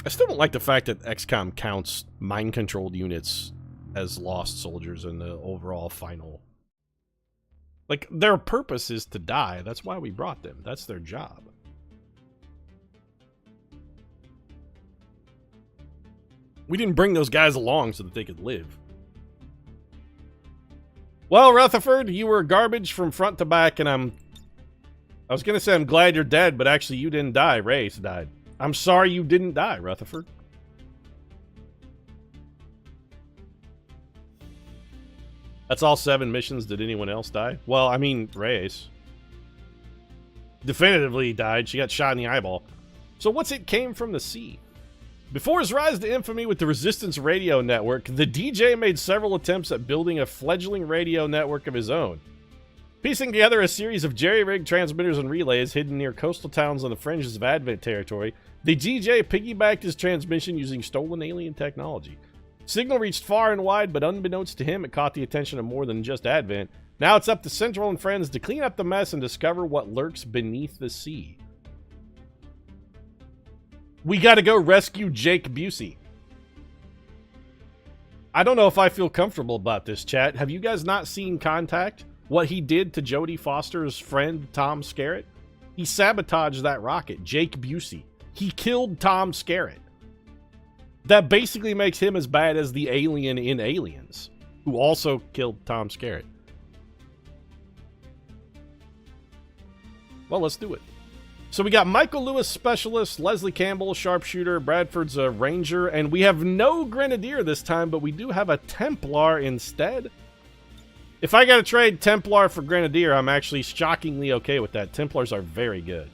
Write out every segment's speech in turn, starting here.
I still don't like the fact that XCOM counts mind-controlled units as lost soldiers in the overall final. Like, their purpose is to die. That's why we brought them. That's their job. We didn't bring those guys along so that they could live. Well, Rutherford, you were garbage from front to back, and I was gonna say I'm glad you're dead, but actually you didn't die. Reyes died. I'm sorry you didn't die, Rutherford. That's all 7 missions. Did anyone else die? Well, I mean, Reyes definitively died. She got shot in the eyeball. So what's it came from the sea? Before his rise to infamy with the Resistance Radio Network, the DJ made several attempts at building a fledgling radio network of his own. Piecing together a series of jerry-rigged transmitters and relays hidden near coastal towns on the fringes of Advent territory, the DJ piggybacked his transmission using stolen alien technology. Signal reached far and wide, but unbeknownst to him, it caught the attention of more than just Advent. Now it's up to Central and friends to clean up the mess and discover what lurks beneath the sea. We gotta go rescue Jake Busey. I don't know if I feel comfortable about this, chat. Have you guys not seen Contact? What he did to Jodie Foster's friend, Tom Skerritt? He sabotaged that rocket, Jake Busey. He killed Tom Skerritt. That basically makes him as bad as the alien in Aliens, who also killed Tom Skerritt. Well, let's do it. So we got Michael Lewis, Specialist, Leslie Campbell, Sharpshooter, Bradford's a Ranger, and we have no Grenadier this time, but we do have a Templar instead. If I gotta trade Templar for Grenadier, I'm actually shockingly okay with that. Templars are very good.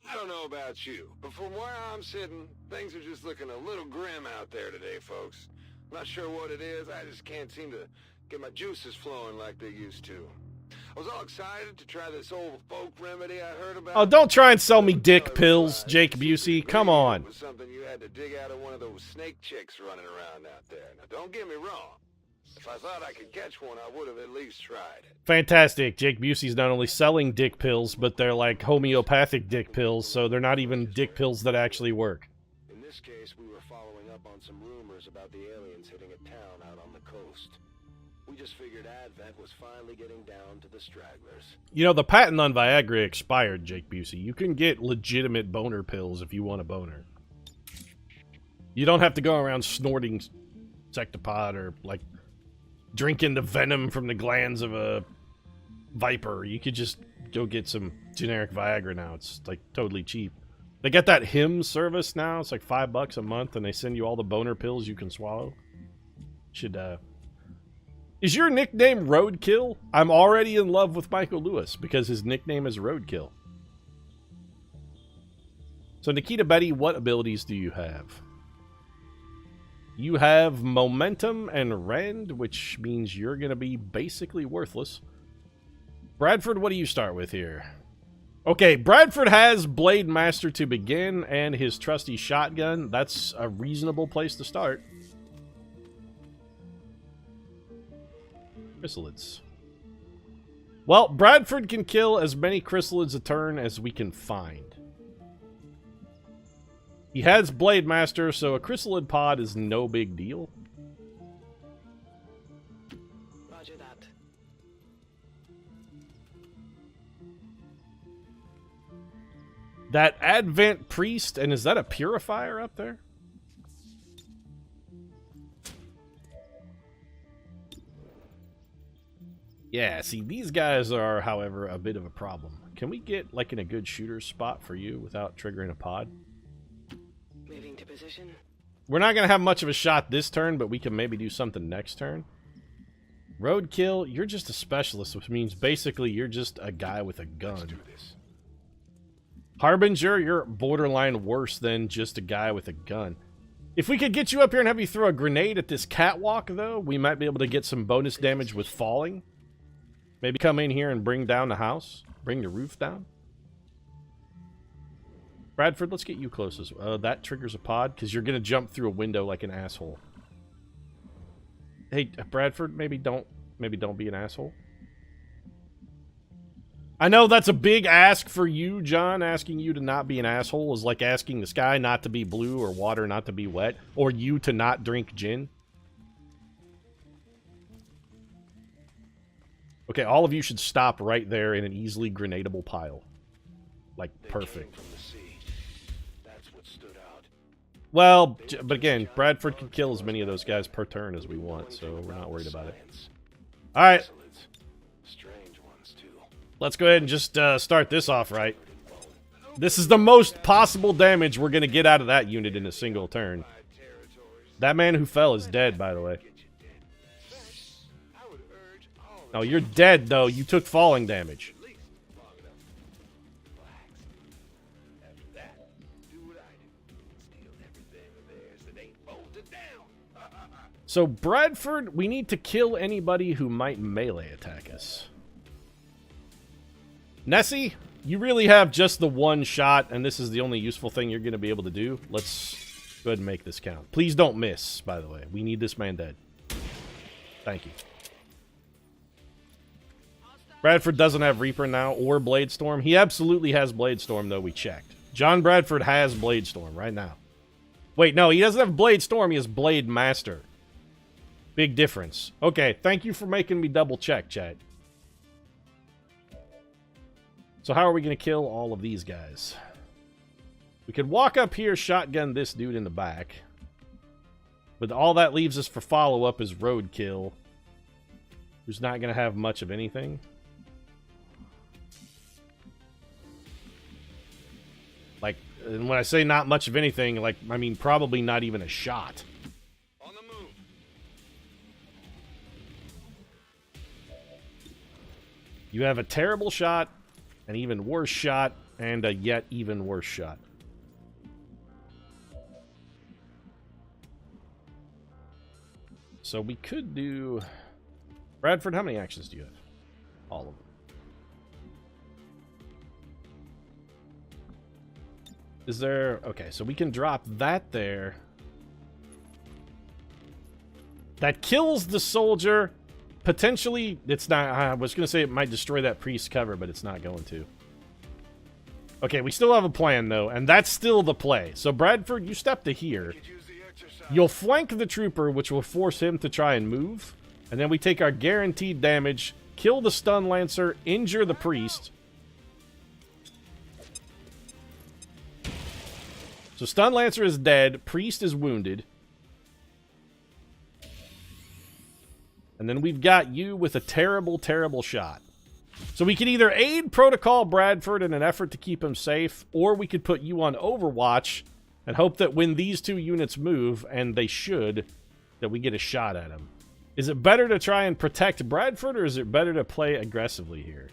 I don't know about you, but from where I'm sitting, things are just looking a little grim out there today, folks. I'm not sure what it is, I just can't seem to get my juices flowing like they used to. I was all excited to try this old folk remedy I heard about. Oh, don't try and sell me dick pills, Jake Busey. Come on. It was something you had to dig out of one of those snake chicks running around out there. Now, don't get me wrong. If I thought I could catch one, I would have at least tried it. Fantastic. Jake Busey's not only selling dick pills, but they're like homeopathic dick pills, so they're not even dick pills that actually work. In this case, we were following up on some rumors about the aliens hitting a town out on the coast. We just figured Advent was finally getting down to the stragglers. You know, the patent on Viagra expired, Jake Busey. You can get legitimate boner pills if you want a boner. You don't have to go around snorting Sectopod or, like, drinking the venom from the glands of a viper. You could just go get some generic Viagra now. It's, like, totally cheap. They got that HIM service now. It's like $5 a month, and they send you all the boner pills you can swallow. Should, Is your nickname Roadkill? I'm already in love with Michael Lewis because his nickname is Roadkill. So, Nikita Betty, what abilities do you have? You have Momentum and Rend, which means you're going to be basically worthless. Bradford, what do you start with here? Okay, Bradford has Blade Master to begin and his trusty shotgun. That's a reasonable place to start. Chrysalids. Well, Bradford can kill as many chrysalids a turn as we can find. He has Blade Master, so a chrysalid pod is no big deal. Roger that. That Advent Priest, and is that a Purifier up there? Yeah, see, these guys are, however, a bit of a problem. Can we get, like, in a good shooter spot for you without triggering a pod? Moving to position. We're not going to have much of a shot this turn, but we can maybe do something next turn. Roadkill, you're just a specialist, which means basically you're just a guy with a gun. Let's do this. Harbinger, you're borderline worse than just a guy with a gun. If we could get you up here and have you throw a grenade at this catwalk, though, we might be able to get some bonus damage with falling. Maybe come in here and bring down the house. Bring the roof down. Bradford, let's get you closest. That triggers a pod, because you're going to jump through a window like an asshole. Hey, Bradford, maybe don't be an asshole. I know that's a big ask for you, John. Asking you to not be an asshole is like asking the sky not to be blue or water not to be wet, or you to not drink gin. Okay, all of you should stop right there in an easily grenadable pile. Like, perfect. That's what stood out. Well, but again, Bradford can kill as many of those guys per turn as we want, so we're not worried about it. Alright. Strange ones too. Let's go ahead and just start this off right. This is the most possible damage we're going to get out of that unit in a single turn. That man who fell is dead, by the way. No, you're dead, though. You took falling damage. So, Bradford, we need to kill anybody who might melee attack us. Nessie, you really have just the one shot, and this is the only useful thing you're going to be able to do. Let's go ahead and make this count. Please don't miss, by the way. We need this man dead. Thank you. Bradford doesn't have Reaper now or Bladestorm. He absolutely has Bladestorm, though. We checked. John Bradford has Bladestorm right now. Wait, no, he doesn't have Bladestorm. He has Blade Master. Big difference. Okay, thank you for making me double check, chat. So how are we going to kill all of these guys? We could walk up here, shotgun this dude in the back. But all that leaves us for follow-up is Roadkill, who's not going to have much of anything. Like, and when I say not much of anything, like, I mean probably not even a shot. On the move. You have a terrible shot, an even worse shot, and a yet even worse shot. So we could do... Bradford, how many actions do you have? All of them. Is there... Okay, so we can drop that there. That kills the soldier. Potentially, it's not... I was going to say it might destroy that priest's cover, but it's not going to. Okay, we still have a plan, though, and that's still the play. So, Bradford, you step to here. You'll flank the trooper, which will force him to try and move. And then we take our guaranteed damage, kill the stun lancer, injure the priest. So stun lancer is dead, priest is wounded. And then we've got you with a terrible, terrible shot. So we could either aid Protocol Bradford in an effort to keep him safe, or we could put you on Overwatch and hope that when these two units move, and they should, that we get a shot at him. Is it better to try and protect Bradford, or is it better to play aggressively here?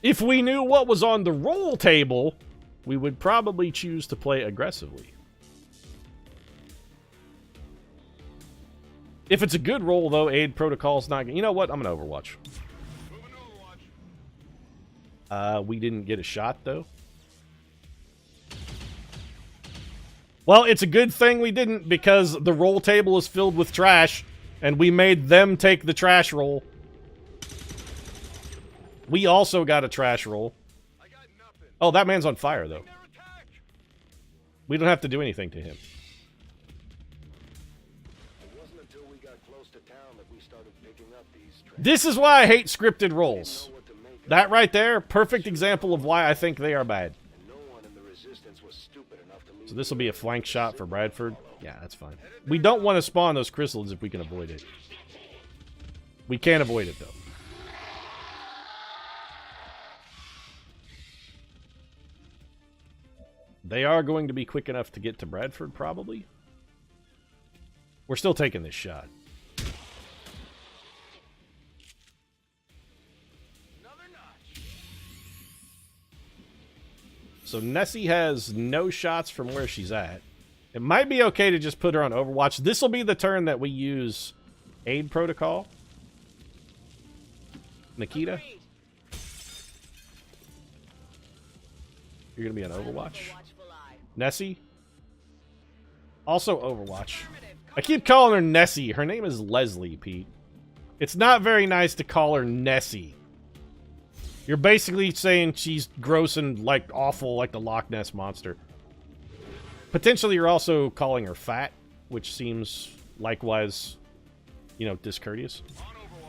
If we knew what was on the roll table, we would probably choose to play aggressively. If it's a good roll, though, aid protocol's not... You know what? I'm going to Overwatch. We didn't get a shot, though. Well, it's a good thing we didn't, because the roll table is filled with trash, and we made them take the trash roll. We also got a trash roll. Oh, that man's on fire, though. We don't have to do anything to him. This is why I hate scripted rolls. That right there, perfect example of why I think they are bad. So this will be a flank shot for Bradford. Yeah, that's fine. We don't want to spawn those chrysalids if we can avoid it. We can't avoid it, though. They are going to be quick enough to get to Bradford, probably. We're still taking this shot. So Nessie has no shots from where she's at. It might be okay to just put her on Overwatch. This will be the turn that we use Aid Protocol. Nikita? You're going to be on Overwatch. Nessie? Also Overwatch. I keep calling her Nessie. Her name is Leslie, Pete. It's not very nice to call her Nessie. You're basically saying she's gross and, like, awful like the Loch Ness Monster. Potentially you're also calling her fat, which seems likewise, you know, discourteous.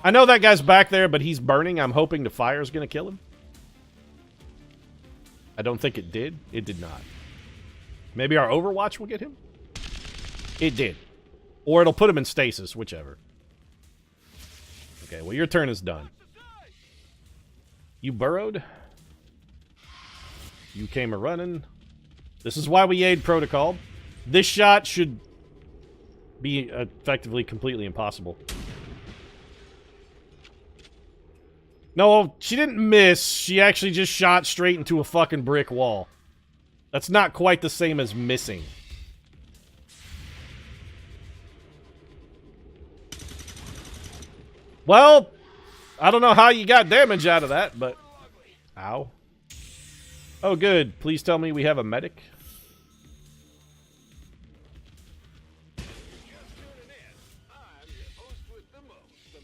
I know that guy's back there, but he's burning. I'm hoping the fire's gonna kill him. I don't think it did. It did not. Maybe our Overwatch will get him? It did. Or it'll put him in stasis, whichever. Okay, well, your turn is done. You burrowed. You came a-running. This is why we aid protocol. This shot should be effectively completely impossible. No, she didn't miss. She actually just shot straight into a fucking brick wall. That's not quite the same as missing. Well, I don't know how you got damage out of that, but... Ow. Oh, good. Please tell me we have a medic.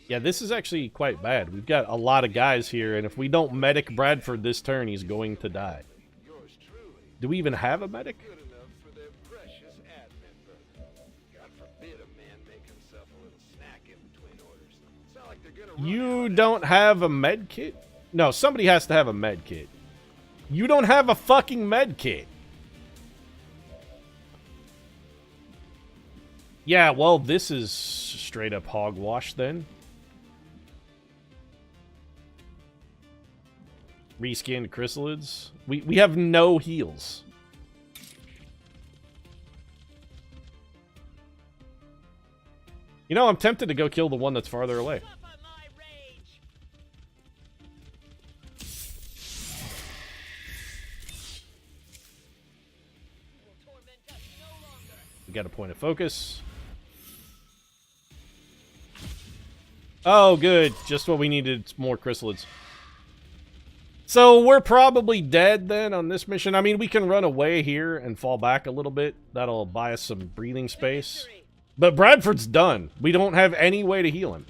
Yeah, this is actually quite bad. We've got a lot of guys here, and if we don't medic Bradford this turn, he's going to die. Do we even have a medic? You don't have a med kit? No, somebody has to have a med kit. You don't have a fucking med kit. Yeah, well, this is straight up hogwash then. Reskinned chrysalids. We have no heals. You know, I'm tempted to go kill the one that's farther away. We got a point of focus. Oh, good. Just what we needed. More chrysalids. So we're probably dead then on this mission. I mean, we can run away here and fall back a little bit. That'll buy us some breathing space. But Bradford's done. We don't have any way to heal him.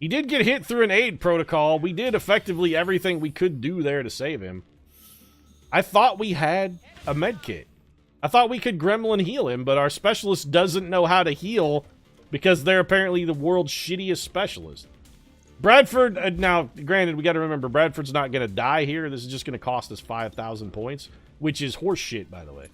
He did get hit through an aid protocol. We did effectively everything we could do there to save him. I thought we had a med kit. I thought we could gremlin heal him, but our specialist doesn't know how to heal because they're apparently the world's shittiest specialist. Bradford, now, granted, we got to remember, Bradford's not going to die here. This is just going to cost us 5,000 points, which is horse shit, by the way.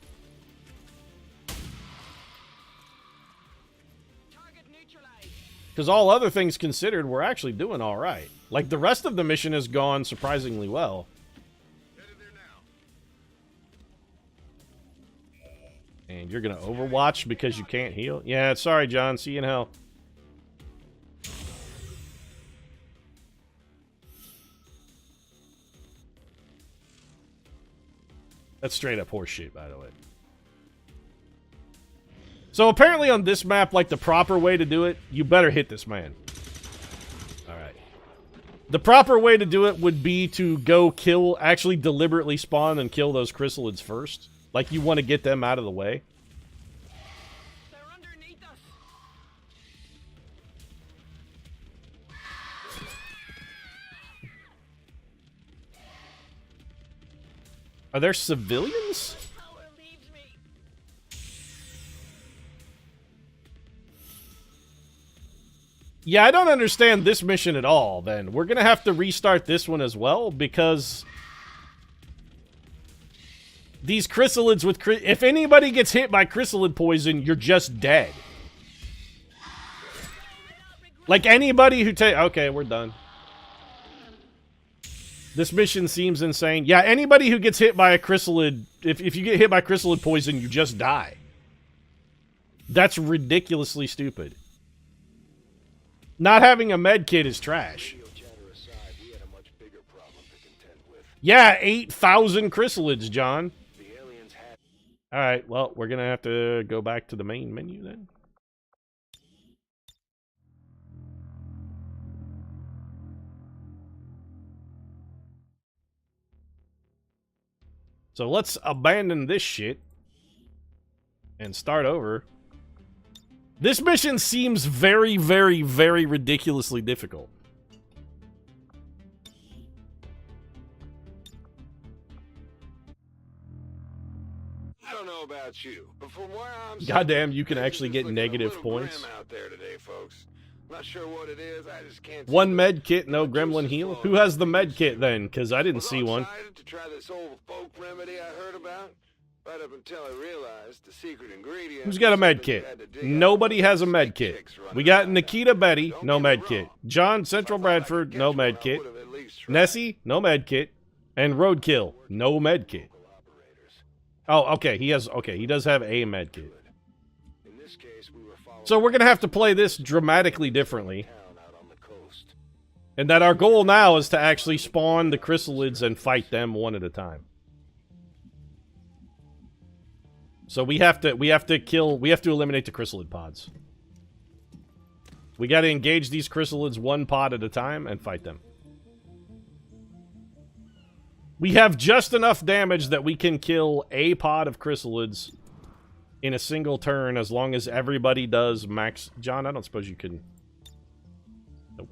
Because all other things considered, we're actually doing all right. Like, the rest of the mission has gone surprisingly well. And you're going to Overwatch because you can't heal? Yeah, sorry, John. See you in hell. That's straight up horseshit, by the way. So apparently on this map, like the proper way to do it, you better hit this man. Alright. The proper way to do it would be to go kill, actually deliberately spawn and kill those chrysalids first. Like, you want to get them out of the way. They're underneath us. Are there civilians? Power leaves me. Yeah, I don't understand this mission at all, then. We're gonna have to restart this one as well, because... these chrysalids with... if anybody gets hit by chrysalid poison, you're just dead. Like, anybody who okay, we're done. This mission seems insane. Yeah, anybody who gets hit by a chrysalid... If you get hit by chrysalid poison, you just die. That's ridiculously stupid. Not having a med kit is trash. Yeah, 8,000 chrysalids, John. Alright, well, we're gonna have to go back to the main menu then. So let's abandon this shit and start over. This mission seems very, very, very ridiculously difficult. I don't know about you, but from where I'm Goddamn, you can things are actually just get looking negative a little points. grim out there today, folks. Not sure what it is. I just can't. One seem to med kit, get no my gremlin juices heal. flowing Who has like the they med used kit to. then? Because I didn't Was see all one. excited to try this old folk remedy I heard about. Right up until I realized the secret ingredient. Who's got a was med something you kit? had to dig out Nobody from has a those med snake kit. chicks running We got around Nikita out Betty, there. no Don't get med me kit. wrong. John If I Central thought I could Bradford, get no one, med I kit. would've at least tried. Nessie, no med kit. And Roadkill, no med kit. Oh, okay, he does have a med kit. In this case, we were following So we're gonna have to play this dramatically differently. town out on the coast. And that our goal now is to actually spawn the chrysalids and fight them one at a time. So we have to eliminate the chrysalid pods. We got to engage these chrysalids one pod at a time and fight them. We have just enough damage that we can kill a pod of chrysalids in a single turn as long as everybody does max. John, I don't suppose you can. Nope.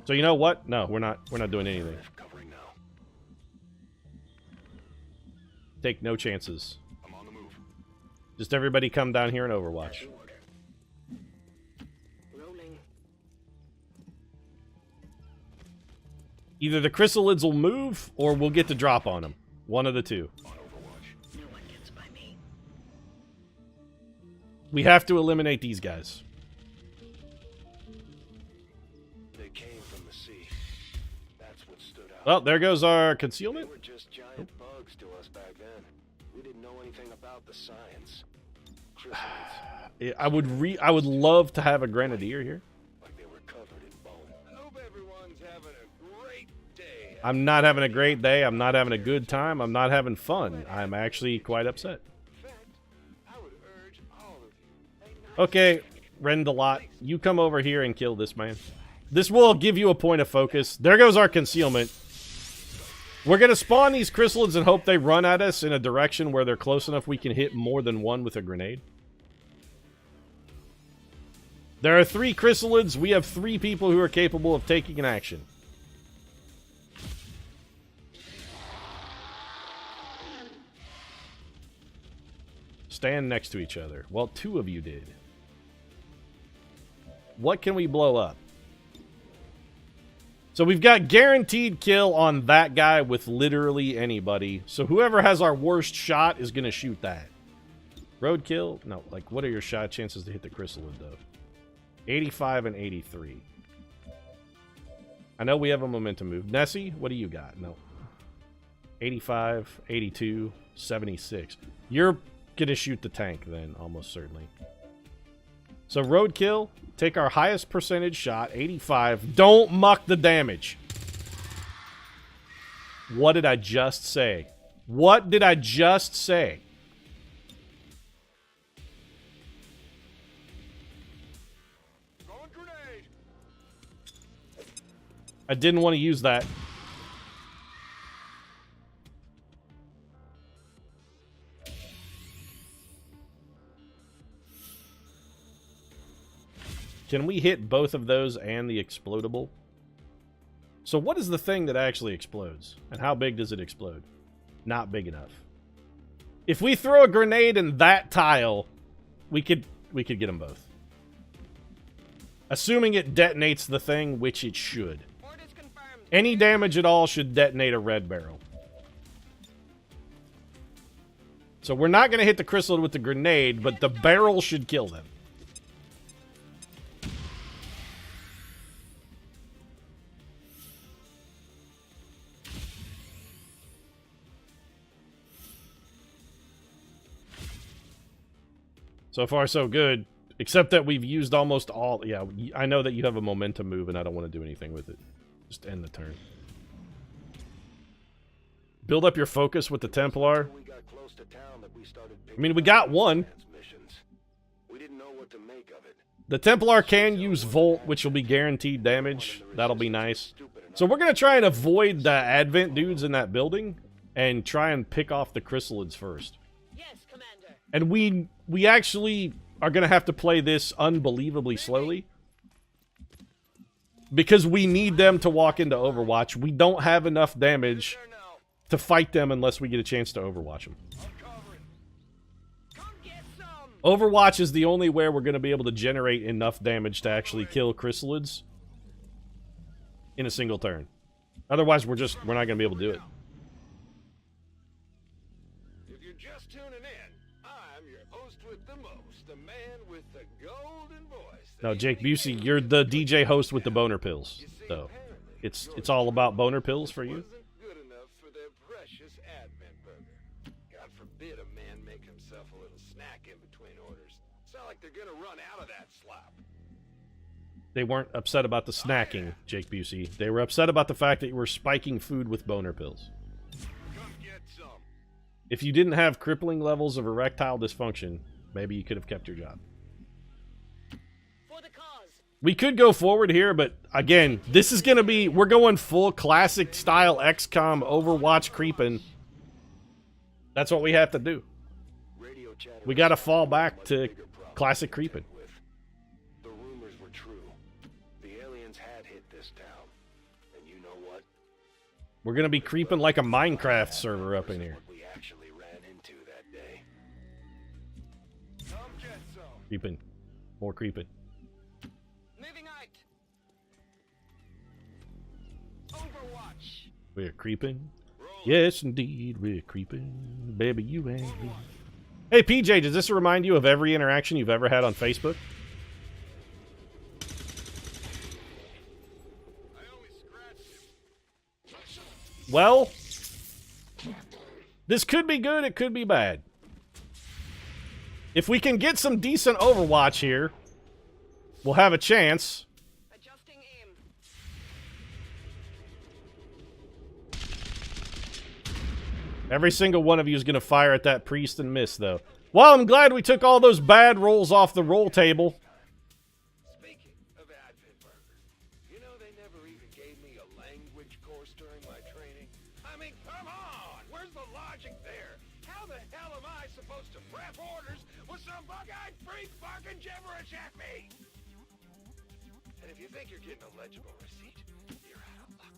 So you know what? No, we're not doing anything. Covering now. Take no chances. I'm on the move. Just everybody come down here and Overwatch. Rolling. Either the chrysalids will move or we'll get the drop on them. One of the two. On Overwatch. No one gets by me. We have to eliminate these guys. They came from the sea. That's what stood out. Well, there goes our They concealment. were just giant bugs to us back then. We didn't know anything about the science. Chrysalids, I would love to have a grenadier here. like they were covered in bone. I hope everyone's having a great day. I'm not having a great day. I'm not having a good time. I'm not having fun. I'm actually quite upset. In fact, I would urge all of you. Okay, Rendalot, you come over here and kill this man. This will give you a point of focus. There goes our concealment. We're going to spawn these chrysalids and hope they run at us in a direction where they're close enough we can hit more than one with a grenade. There are 3 chrysalids. We have 3 people who are capable of taking an action. Stand next to each other. Well, 2 of you did. What can we blow up? So we've got guaranteed kill on that guy with literally anybody. So whoever has our worst shot is going to shoot that. Roadkill? No, like, what are your shot chances to hit the chrysalid, though? 85 and 83. I know we have a momentum move. Nessie, what do you got? No. 85, 82, 76. You're going to shoot the tank, then, almost certainly. So Roadkill, take our highest percentage shot, 85. Don't muck the damage. What did I just say? What did I just say? Throwing grenade. I didn't want to use that. Can we hit both of those and the explodable? So what is the thing that actually explodes? And how big does it explode? Not big enough. If we throw a grenade in that tile, we could get them both. Assuming it detonates the thing, which it should. Orders confirmed. Any damage at all should detonate a red barrel. So we're not going to hit the chrysalid with the grenade, but the barrel should kill them. So far, so good. Except that we've used almost all... Yeah, I know that you have a momentum move, and I don't want to do anything with it. Just end the turn. Build up your focus with the Templar. We got close to town that we started I mean, we got one. transmissions. We didn't know what to make of it. The Templar can use Volt, which will be guaranteed damage. That'll be nice. So we're going to try and avoid the Advent dudes in that building and try and pick off the chrysalids first. Yes, Commander. And we actually are going to have to play this unbelievably slowly. Because we need them to walk into Overwatch. We don't have enough damage to fight them unless we get a chance to Overwatch them. Overwatch is the only way we're going to be able to generate enough damage to actually kill chrysalids in a single turn. Otherwise, we're not going to be able to do it. If you're just tuning in, I'm your host with the most, the man with the golden voice. No, Jake Busey, you're the DJ host with the boner pills. So, it's all about boner pills for you. Good enough for their precious advent burger. God forbid a man make himself a little snack in between orders. It's not like they're gonna run out of that slop. They weren't upset about the snacking, Jake Busey. They were upset about the fact that you were spiking food with boner pills. Come get some. If you didn't have crippling levels of erectile dysfunction, maybe you could have kept your job. For the cause. We could go forward here, but again, this is going to be... We're going full classic style XCOM Overwatch creeping. That's what we have to do. We got to fall back to classic creeping. The rumors were true. The aliens had hit this town. And you know what? We're going to be creeping like a Minecraft server up in here. What we actually ran into that day. Come get some. Creeping. More creeping. Moving out. Overwatch. We're creeping. Yes, indeed, we're creeping. Baby, you and me. Hey, PJ, does this remind you of every interaction you've ever had on Facebook? I only scratched him. Well, this could be good, it could be bad. If we can get some decent Overwatch here, we'll have a chance. Adjusting aim. Every single one of you is going to fire at that priest and miss, though. Well, I'm glad we took all those bad rolls off the roll table. Speaking of advent burgers, you know they never even gave me a language course during my training. I mean, come on! Where's the logic there? How the hell am I supposed to prep orders with some bug-eyed freak barking gibberish at me? And if you think you're getting a legible receipt, you're out of luck.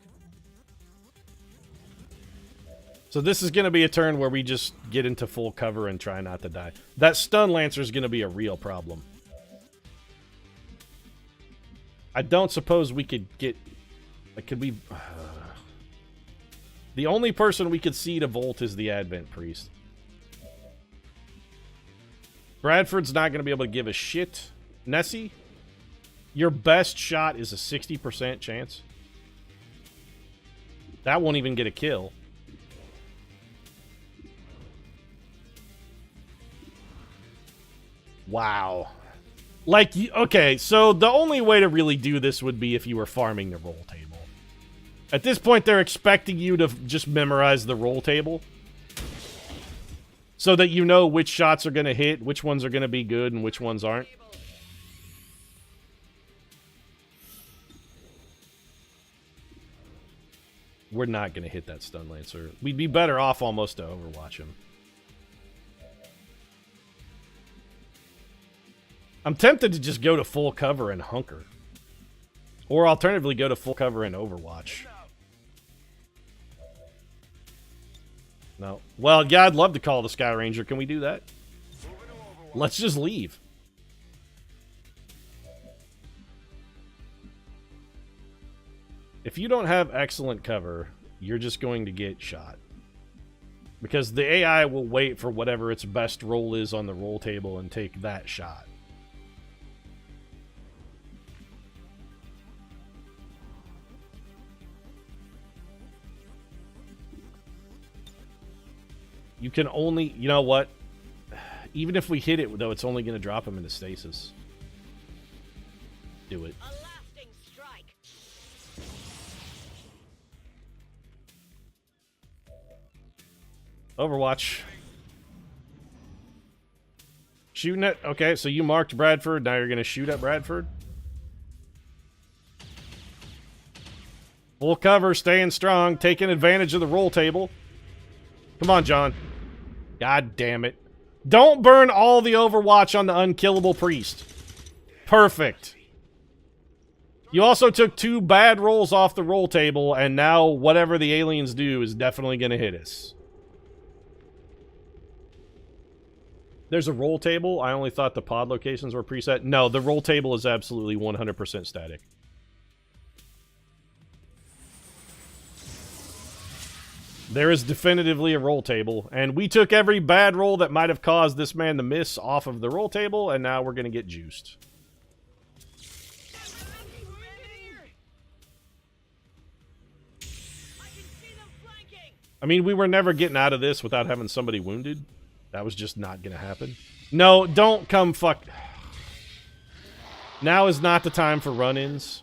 So this is going to be a turn where we just get into full cover and try not to die. That stun lancer is going to be a real problem. I don't suppose we could get... Like, could we... The only person we could see to Volt is the Advent Priest. Bradford's not going to be able to give a shit. Nessie, your best shot is a 60% chance. That won't even get a kill. Wow. Like, okay, so the only way to really do this would be if you were farming the roll table. At this point, they're expecting you to just memorize the roll table. So that you know which shots are going to hit, which ones are going to be good, and which ones aren't. We're not going to hit that stun lancer. We'd be better off almost to Overwatch him. I'm tempted to just go to full cover and hunker. Or alternatively go to full cover and Overwatch. No. Well, yeah, I'd love to call the Sky Ranger. Can we do that? Let's just leave. If you don't have excellent cover, you're just going to get shot. Because the AI will wait for whatever its best roll is on the roll table and take that shot. You can only... You know what? Even if we hit it, though, it's only going to drop him into stasis. Do it. A lasting strike. Overwatch. Shooting at... Okay, so you marked Bradford. Now you're going to shoot at Bradford. Full cover, staying strong, taking advantage of the roll table. Come on, John. God damn it. Don't burn all the Overwatch on the unkillable priest. Perfect. You also took 2 bad rolls off the roll table, and now whatever the aliens do is definitely going to hit us. There's a roll table. I only thought the pod locations were preset. No, the roll table is absolutely 100% static. There is definitively a roll table, and we took every bad roll that might have caused this man to miss off of the roll table, and now we're going to get juiced. I mean, we were never getting out of this without having somebody wounded. That was just not going to happen. No, don't come fuck... Now is not the time for run-ins.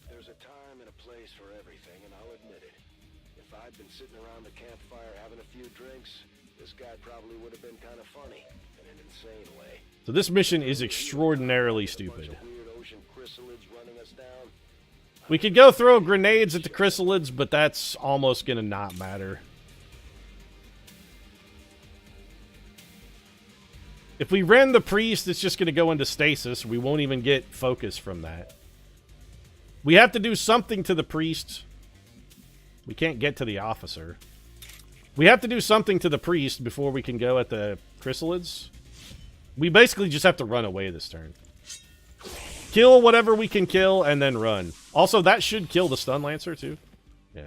There's a time and a place for everything, and I'll admit it. If I'd been sitting around the campfire having a few drinks, this guy probably would have been kind of funny, in an insane way. So this mission is extraordinarily stupid. Weird ocean chrysalids running us down. We could go throw grenades at the chrysalids, but that's almost going to not matter. If we rend the priest, it's just going to go into stasis. We won't even get focus from that. We have to do something to the priest. We can't get to the officer. We have to do something to the priest before we can go at the chrysalids. We basically just have to run away this turn. Kill whatever we can kill and then run. Also, that should kill the stun lancer too. Yeah.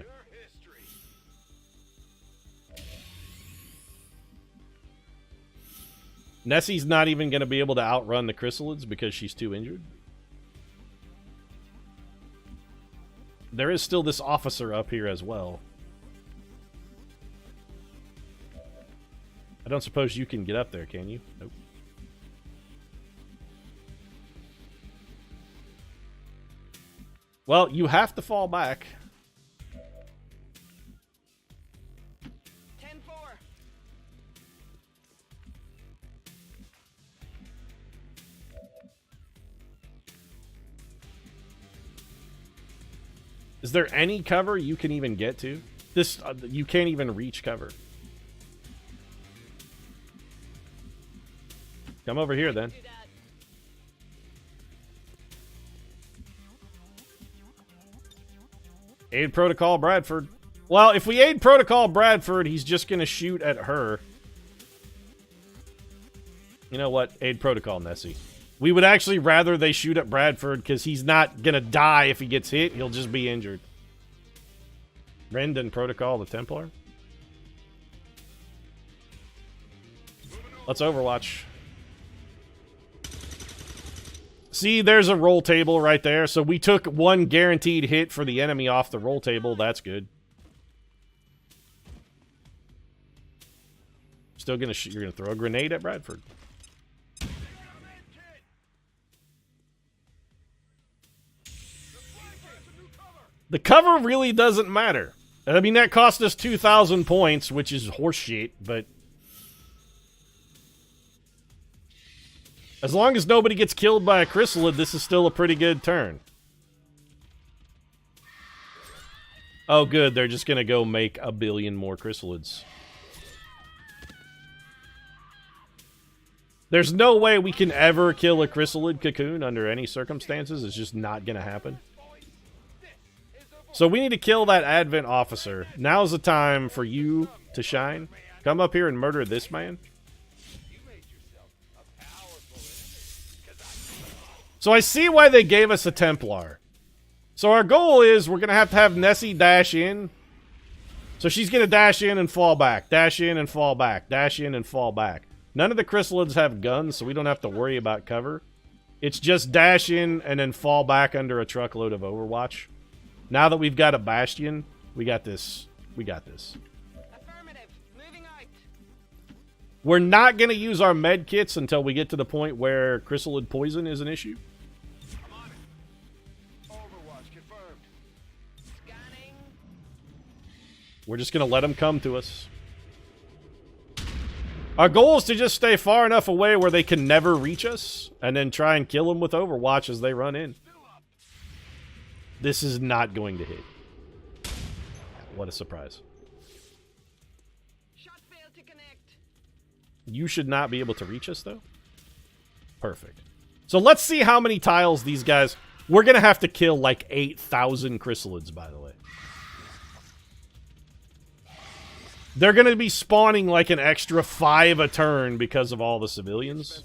Nessie's not even going to be able to outrun the chrysalids because she's too injured. There is still this officer up here as well. I don't suppose you can get up there, can you? Nope. Well, you have to fall back. 10-4. Is there any cover you can even get to? This you can't even reach cover. Come over here then. Aid Protocol Bradford. Well, if we aid Protocol Bradford, he's just going to shoot at her. You know what? Aid Protocol Nessie. We would actually rather they shoot at Bradford because he's not going to die if he gets hit. He'll just be injured. Rend and Protocol the Templar. Let's Overwatch. See, there's a roll table right there. So we took 1 guaranteed hit for the enemy off the roll table. That's good. Still gonna you're gonna throw a grenade at Bradford. The cover really doesn't matter. I mean, that cost us 2,000 points, which is horseshit, but as long as nobody gets killed by a chrysalid, this is still a pretty good turn. Oh, good. They're just going to go make 1 billion more chrysalids. There's no way we can ever kill a chrysalid cocoon under any circumstances. It's just not going to happen. So we need to kill that Advent officer. Now's the time for you to shine. Come up here and murder this man. So I see why they gave us a Templar. So our goal is we're going to have Nessie dash in. So she's going to dash in and fall back. Dash in and fall back. Dash in and fall back. None of the chrysalids have guns, so we don't have to worry about cover. It's just dash in and then fall back under a truckload of Overwatch. Now that we've got a Bastion, we got this. We got this. Affirmative. Moving out. We're not going to use our med kits until we get to the point where chrysalid poison is an issue. I'm on it. Overwatch confirmed. Scanning. We're just going to let them come to us. Our goal is to just stay far enough away where they can never reach us, and then try and kill them with Overwatch as they run in. This is not going to hit. What a surprise. Shot You should not be able to reach us, though. Perfect. So let's see how many tiles these guys... We're going to have to kill like 8,000 chrysalids, by the way. They're going to be spawning like an extra 5 a turn because of all the civilians.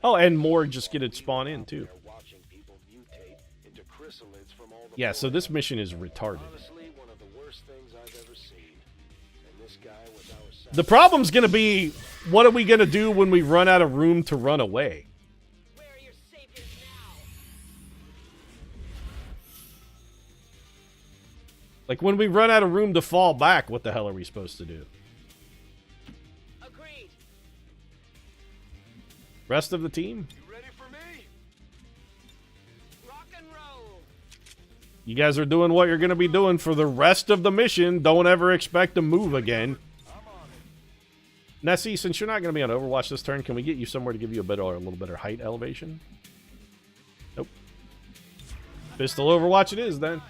Oh, and more just get it spawn in, too. Yeah, so this mission is retarded. The problem's going to be, what are we going to do when we run out of room to run away? Where are your saviors now? Like, when we run out of room to fall back, what the hell are we supposed to do? Agreed. Rest of the team? You ready for me? Rock and roll. You guys are doing what you're going to be doing for the rest of the mission. Don't ever expect to move again. Nessie, since you're not going to be on Overwatch this turn, can we get you somewhere to give you a little better height elevation? Nope. Pistol Overwatch it is, then.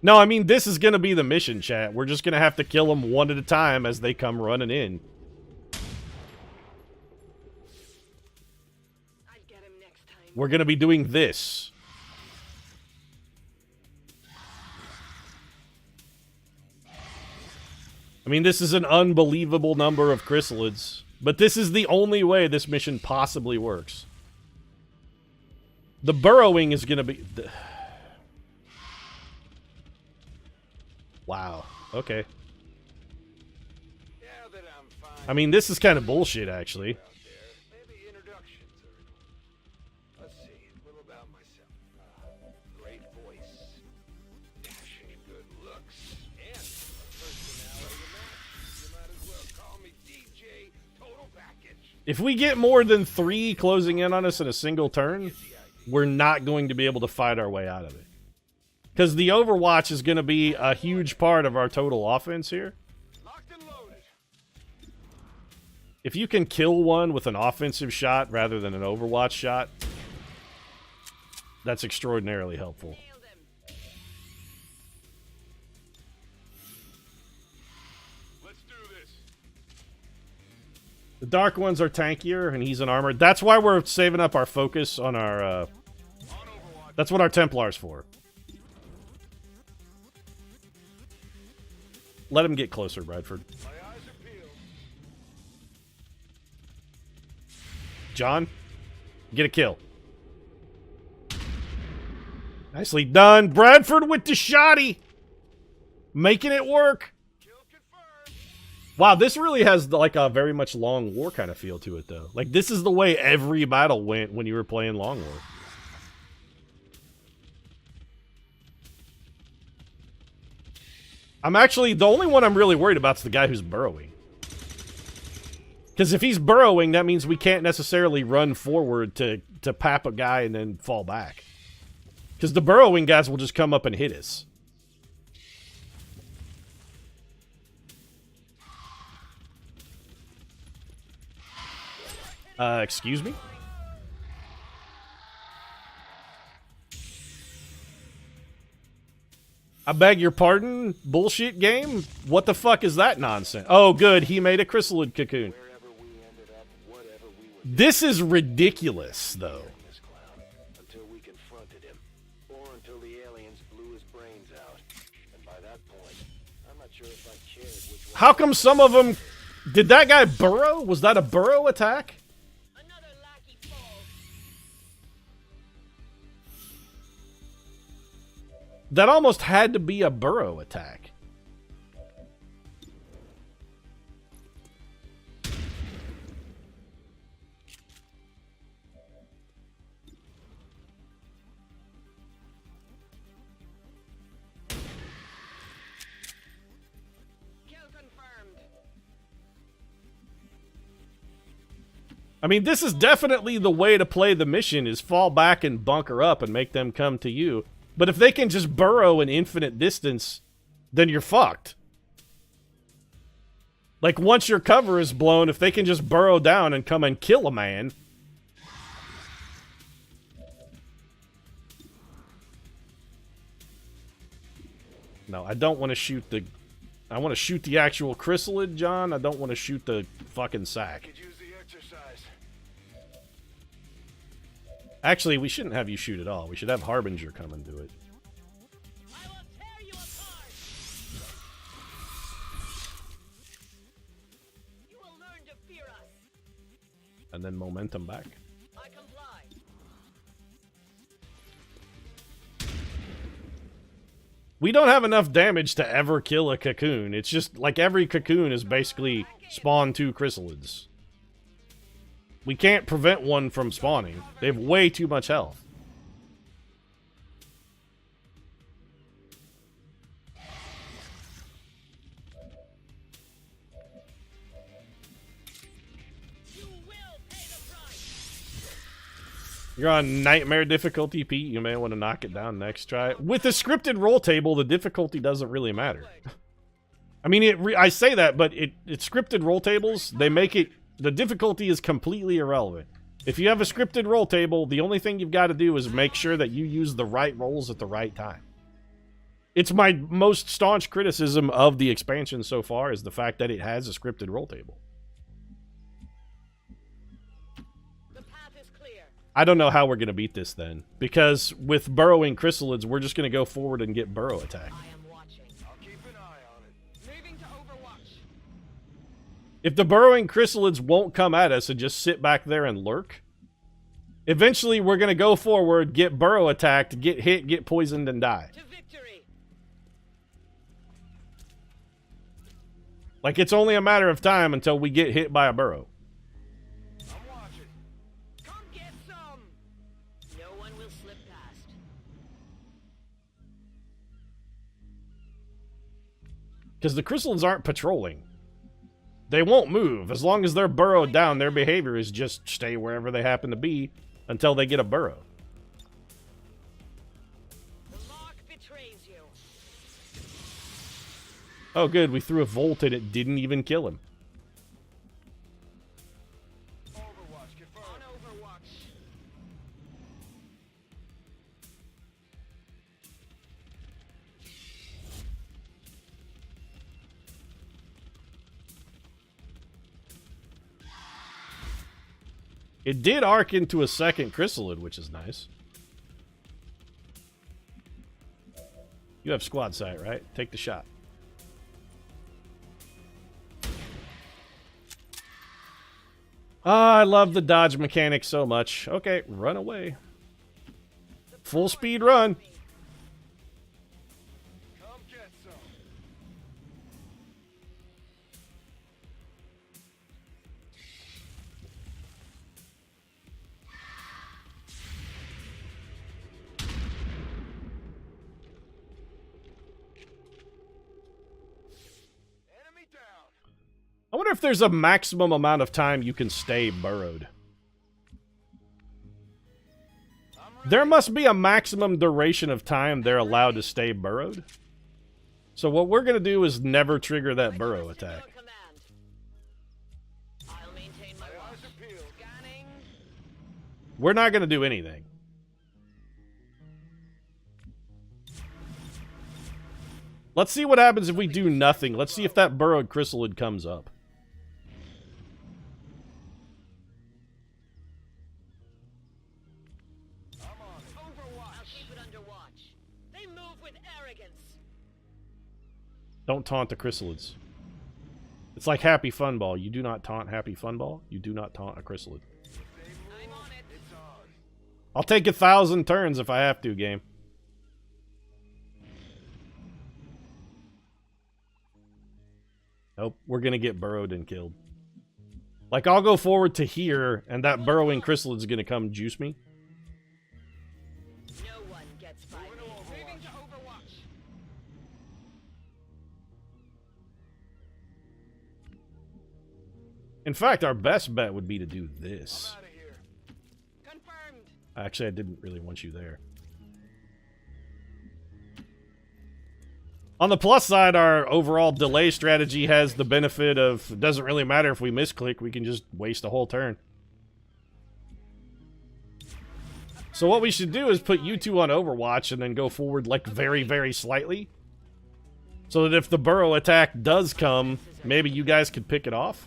No, I mean, this is going to be the mission, chat. We're just going to have to kill them one at a time as they come running in. I'd get him next time. We're going to be doing this. I mean, this is an unbelievable number of chrysalids, but this is the only way this mission possibly works. The burrowing is going to be... Wow. Okay. Yeah, that I'm fine. I mean, this is kind of bullshit, actually. Out there. Maybe introductions or... Let's see, a little about myself. Great voice. Dashing good looks. And a personality to match. You might as well call me DJ Total Package. If we get more than 3 closing in on us in a single turn, we're not going to be able to fight our way out of it. Because the Overwatch is going to be a huge part of our total offense here. Locked and loaded. If you can kill one with an offensive shot rather than an Overwatch shot, that's extraordinarily helpful. Nailed him. Let's do this. The Dark Ones are tankier, and he's an armor. That's why we're saving up our focus on our... On Overwatch. That's what our Templar's for. Let him get closer, Bradford. My eyes are peeled. John, get a kill. Nicely done. Bradford with the shotty. Making it work. Kill confirmed. Wow, this really has like a very much Long War kind of feel to it, though. Like, this is the way every battle went when you were playing Long War. I'm actually, the only one I'm really worried about is the guy who's burrowing. Because if he's burrowing, that means we can't necessarily run forward to pap a guy and then fall back. Because the burrowing guys will just come up and hit us. Excuse me? I beg your pardon? Bullshit game? What the fuck is that nonsense? Oh, good. He made a chrysalid cocoon. Wherever we ended up, whatever we were This is ridiculous, though. doing this clown until we confronted him, or until the aliens blew his brains out. And by that point, I'm not sure if I cared which one. How come some of them... Did that guy burrow? Was that a burrow attack? Another lackey falls. That almost had to be a burrow attack. Kill confirmed. I mean, this is definitely the way to play the mission, is fall back and bunker up and make them come to you. But if they can just burrow an infinite distance, then you're fucked. Like, once your cover is blown, if they can just burrow down and come and kill a man... No, I don't want to shoot the... I want to shoot the actual chrysalid, John. I don't want to shoot the fucking sack. Could use the exercise. Actually, we shouldn't have you shoot at all. We should have Harbinger come and do it. I will tear you apart. You will learn to fear us. And then momentum back. I comply. We don't have enough damage to ever kill a cocoon. It's just like every cocoon is basically spawn 2 chrysalids. We can't prevent one from spawning. They have way too much health. You will pay the price. You're on nightmare difficulty, Pete. You may want to knock it down next try. With a scripted roll table, the difficulty doesn't really matter. I mean, I say that, but it's scripted roll tables. They make it... The difficulty is completely irrelevant. If you have a scripted roll table, the only thing you've got to do is make sure that you use the right rolls at the right time. It's my most staunch criticism of the expansion so far, is the fact that it has a scripted roll table. The path is clear. I don't know how we're going to beat this then. Because with burrowing chrysalids, we're just going to go forward and get burrow attack. I am watching. I'll keep an eye on it. Moving to Overwatch. If the burrowing chrysalids won't come at us and just sit back there and lurk, eventually we're going to go forward, get burrow attacked, get hit, get poisoned, and die. To victory. Like, it's only a matter of time until we get hit by a burrow. I'm watching. Come get some. No one will slip past. Because the chrysalids aren't patrolling. They won't move. As long as they're burrowed down, their behavior is just stay wherever they happen to be until they get a burrow. The lock betrays you. Oh, good. We threw a volt and it didn't even kill him. Overwatch confirmed. On Overwatch. It did arc into a second chrysalid, which is nice. You have squad sight, right? Take the shot. Ah, I love the dodge mechanic so much. Okay, run away. Full speed run. Come get some. Enemy down. I wonder if there's a maximum amount of time you can stay burrowed. I'm ready. There must be a maximum duration of time they're allowed to stay burrowed. So what we're going to do is never trigger that burrow attack. Your command. I'll maintain my My eyes watch. are peeled. Scanning. We're not going to do anything. Let's see what happens if we do nothing. Let's see if that burrowed chrysalid comes up. I'm on it. Overwatch. I'll keep it under watch. They move with arrogance. Don't taunt the chrysalids. It's like Happy Fun Ball. You do not taunt Happy Fun Ball. You do not taunt a chrysalid. I'm on it. It's on. I'll take 1,000 turns if I have to, game. Nope, we're gonna get burrowed and killed. Like, I'll go forward to here, and that burrowing chrysalid's gonna come juice me. No one gets by me. Moving to Overwatch. In fact, our best bet would be to do this. Out of here. Confirmed. Actually, I didn't really want you there. On the plus side, our overall delay strategy has the benefit of, it doesn't really matter if we misclick, we can just waste a whole turn. So what we should do is put you two on Overwatch and then go forward like very, very slightly. So that if the burrow attack does come, maybe you guys could pick it off?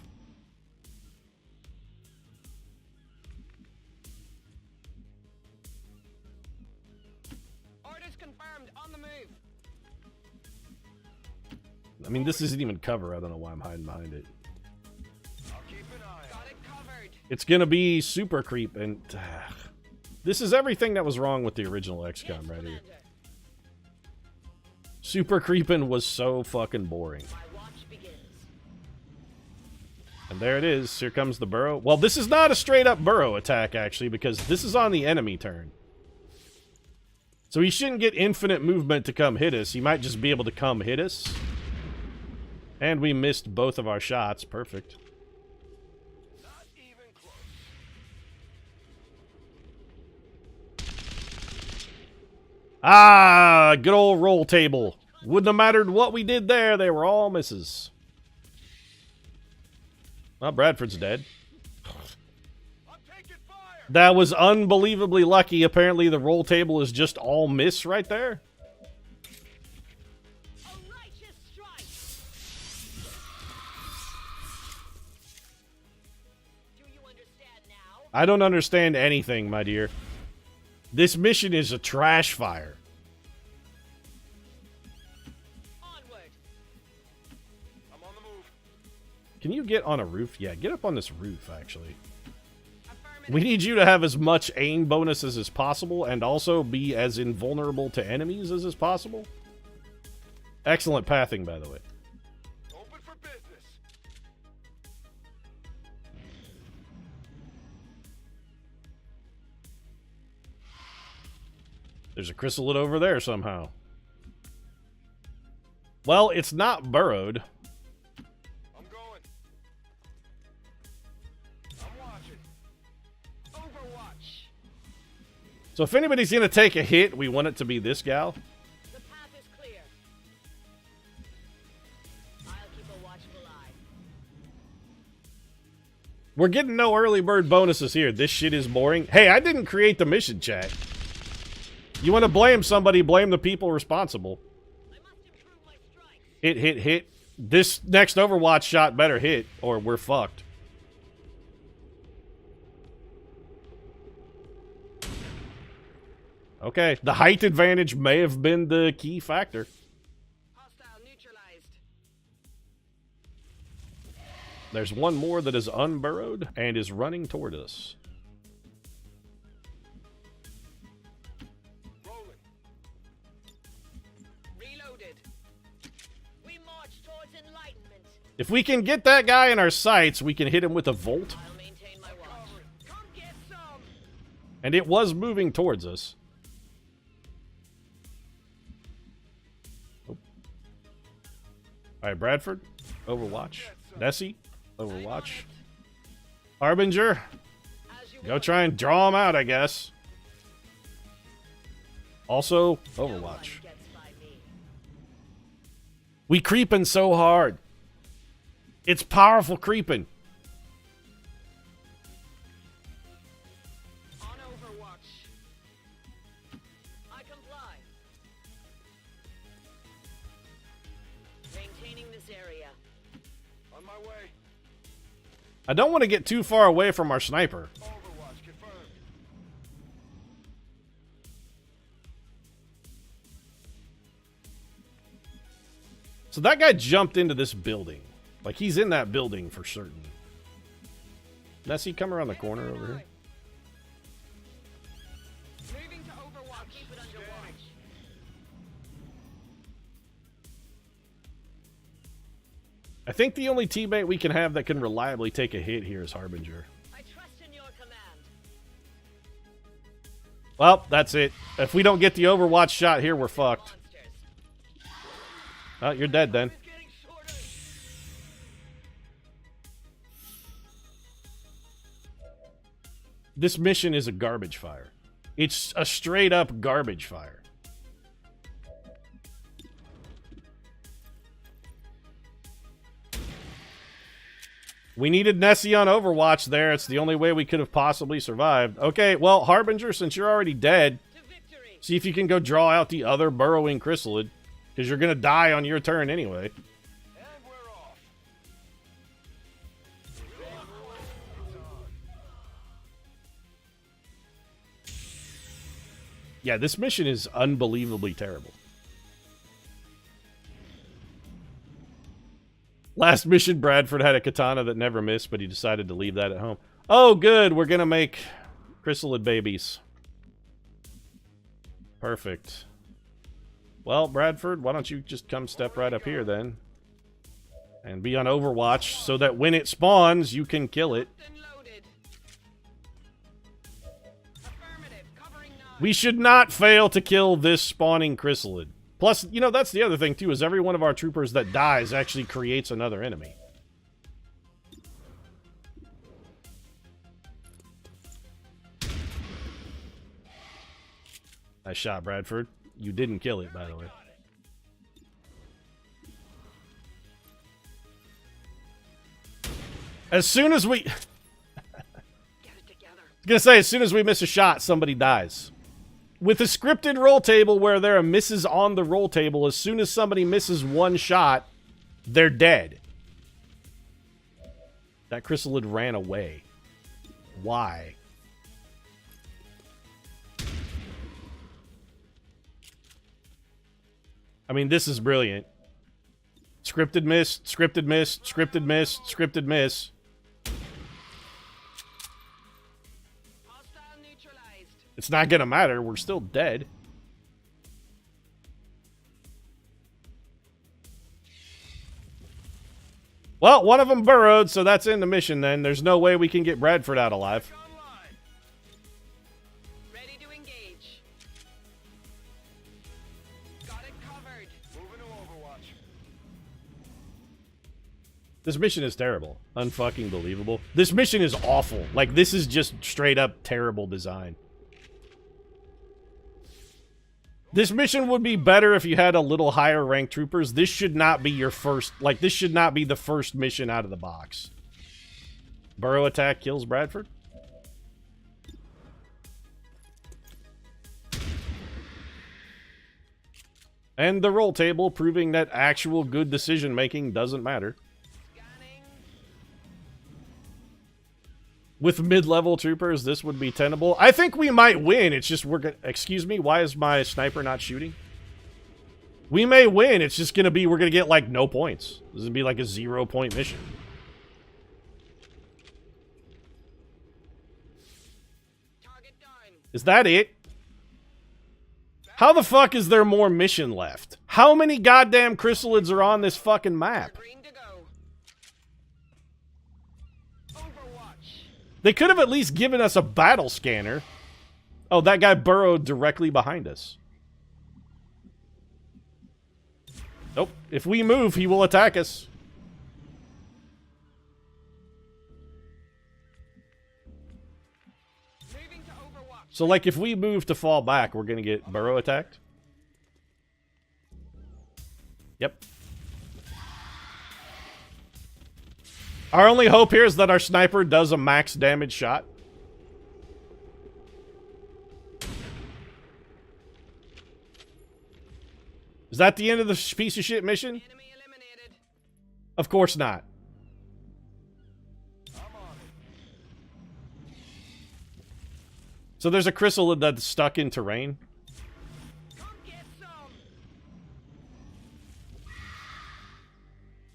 Orders confirmed. On the move. I mean, this isn't even cover. I don't know why I'm hiding behind it. I'll keep an eye Got it covered. It's gonna be super creep, and this is everything that was wrong with the original XCOM right here. Commander. Super creeping was so fucking boring. My watch begins. And there it is. Here comes the burrow. Well, this is not a straight-up burrow attack, actually, because this is on the enemy turn. So he shouldn't get infinite movement to come hit us. He might just be able to come hit us. And we missed both of our shots. Perfect. Not even close. Ah, good old roll table. Wouldn't have mattered what we did there. They were all misses. Well, Bradford's dead. I'm taking fire. That was unbelievably lucky. Apparently the roll table is just all miss right there. A righteous strike. Do you understand now? I don't understand anything, my dear. This mission is a trash fire. Onward. I'm on the move. Can you get on a roof? Yeah, get up on this roof, actually. Affirmative. We need you to have as much aim bonuses as possible and also be as invulnerable to enemies as is possible. Excellent pathing, by the way. Open for business. There's a chrysalid over there somehow. Well, it's not burrowed. I'm going. I'm watching. Overwatch. So if anybody's going to take a hit, we want it to be this gal. The path is clear. I'll keep a watchful eye. We're getting no early bird bonuses here. This shit is boring. Hey, I didn't create the mission, chat. You want to blame somebody, blame the people responsible. I must improve my strikes. Hit. This next Overwatch shot better hit, or we're fucked. Okay, the height advantage may have been the key factor. Hostile neutralized. There's one more that is unburrowed and is running toward us. Rolling. Reloaded. We march towards enlightenment. If we can get that guy in our sights, we can hit him with a volt. I'll maintain my watch. Come get some. And it was moving towards us. Alright, Bradford, Overwatch. Nessie, Overwatch. Harbinger, As you go try and draw him out, I guess. Also, Overwatch. gets by me. We creeping so hard. It's powerful creeping. On Overwatch. I comply. Maintaining this area. On my way. I don't want to get too far away from our sniper. Overwatch confirmed. So that guy jumped into this building. Like, he's in that building for certain. Nessie, come around the corner over here. Moving to Overwatch. Keep it under watch. I think the only teammate we can have that can reliably take a hit here is Harbinger. I trust in your command. Well, that's it. If we don't get the Overwatch shot here, we're fucked. Monsters. Oh, you're dead then. It's getting shorter. This mission is a garbage fire. It's a straight up garbage fire. We needed Nessie on Overwatch there. It's the only way we could have possibly survived. Okay, well, Harbinger, since you're already dead, To victory. see if you can go draw out the other burrowing chrysalid. Because you're going to die on your turn anyway. And we're off. Yeah, this mission is unbelievably terrible. Last mission, Bradford had a katana that never missed, but he decided to leave that at home. Oh, good. We're going to make chrysalid babies. Perfect. Well, Bradford, why don't you just come step right up here then? And be on Overwatch so that when it spawns, you can kill it. We should not fail to kill this spawning chrysalid. Plus, you know, that's the other thing, too, is every one of our troopers that dies actually creates another enemy. Nice shot, Bradford. You didn't kill it, by the way. As soon as we... I was gonna say, as soon as we miss a shot, somebody dies. With a scripted roll table where there are misses on the roll table, as soon as somebody misses one shot, they're dead. That chrysalid ran away. Why? I mean, this is brilliant. Scripted miss, scripted miss, scripted miss, scripted miss. It's not gonna matter. We're still dead. Well, one of them burrowed, so that's in the mission then. There's no way we can get Bradford out alive. Ready to engage. Got it covered. Moving to Overwatch. This mission is terrible. Unfucking believable. This mission is awful. Like, this is just straight up terrible design. This mission would be better if you had a little higher ranked troopers. This should not be your first, like, this should not be the first mission out of the box. Burrow attack kills Bradford. And the roll table proving that actual good decision making doesn't matter. With mid-level troopers, this would be tenable. I think we might win. It's just we're gonna... Excuse me, why is my sniper not shooting? We may win. It's just gonna be... We're gonna get, like, no points. This is gonna be, like, a 0-point mission. Target done. Is that it? How the fuck is there more mission left? How many goddamn chrysalids are on this fucking map? Green to go. Overwatch. They could have at least given us a battle scanner. Oh, that guy burrowed directly behind us. Nope. If we move, he will attack us. Moving to Overwatch. So, like, if we move to fall back, we're gonna get burrow attacked? Yep. Our only hope here is that our sniper does a max damage shot. Is that the end of the piece of shit mission? Enemy eliminated. Of course not. So there's a chrysalid that's stuck in terrain. Come get some.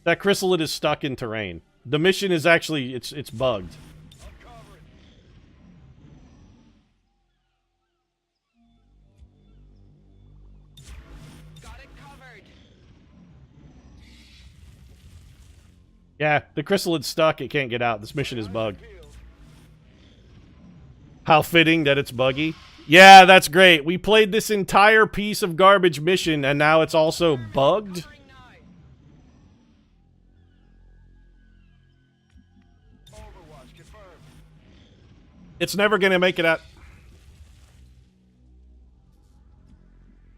That chrysalid is stuck in terrain. The mission is actually, it's bugged. Got it covered. Yeah, the chrysalid's stuck. It can't get out. This mission is bugged. How fitting that it's buggy. Yeah, that's great. We played this entire piece of garbage mission, and now it's also bugged. Covering now. Overwatch confirmed. It's never going to make it out.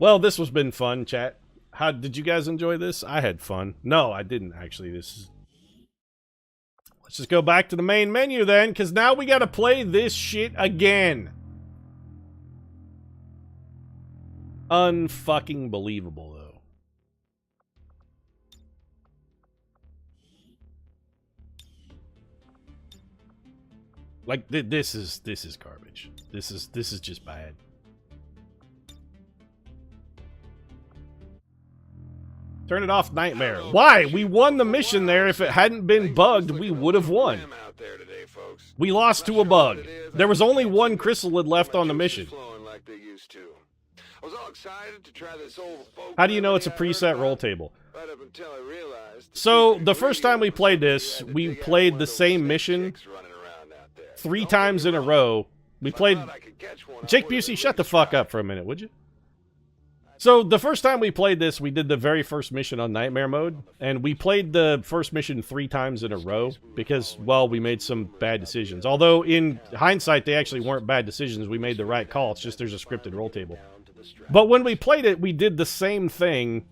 Well, this has been fun, chat. How did you guys enjoy this? I had fun. No, I didn't, actually. Let's just go back to the main menu then, because now we got to play this shit again. Unfucking believable, though. Like, this is garbage. This is just bad. Turn it off, Nightmare. Why? We won the mission there. If it hadn't been bugged, we would have won. We lost to a bug. There was only one chrysalid left on the mission. How do you know it's a preset roll table? So, the first time we played this, we played the same mission 3 times in a row. We played... Jake Busey, shut the fuck up for a minute, would you? So, the first time we played this, we did the very first mission on Nightmare mode, and we played the first mission 3 times in a row, because, well, we made some bad decisions. Although, in hindsight, they actually weren't bad decisions. We made the right call. It's just there's a scripted roll table. But when we played it, we did the same thing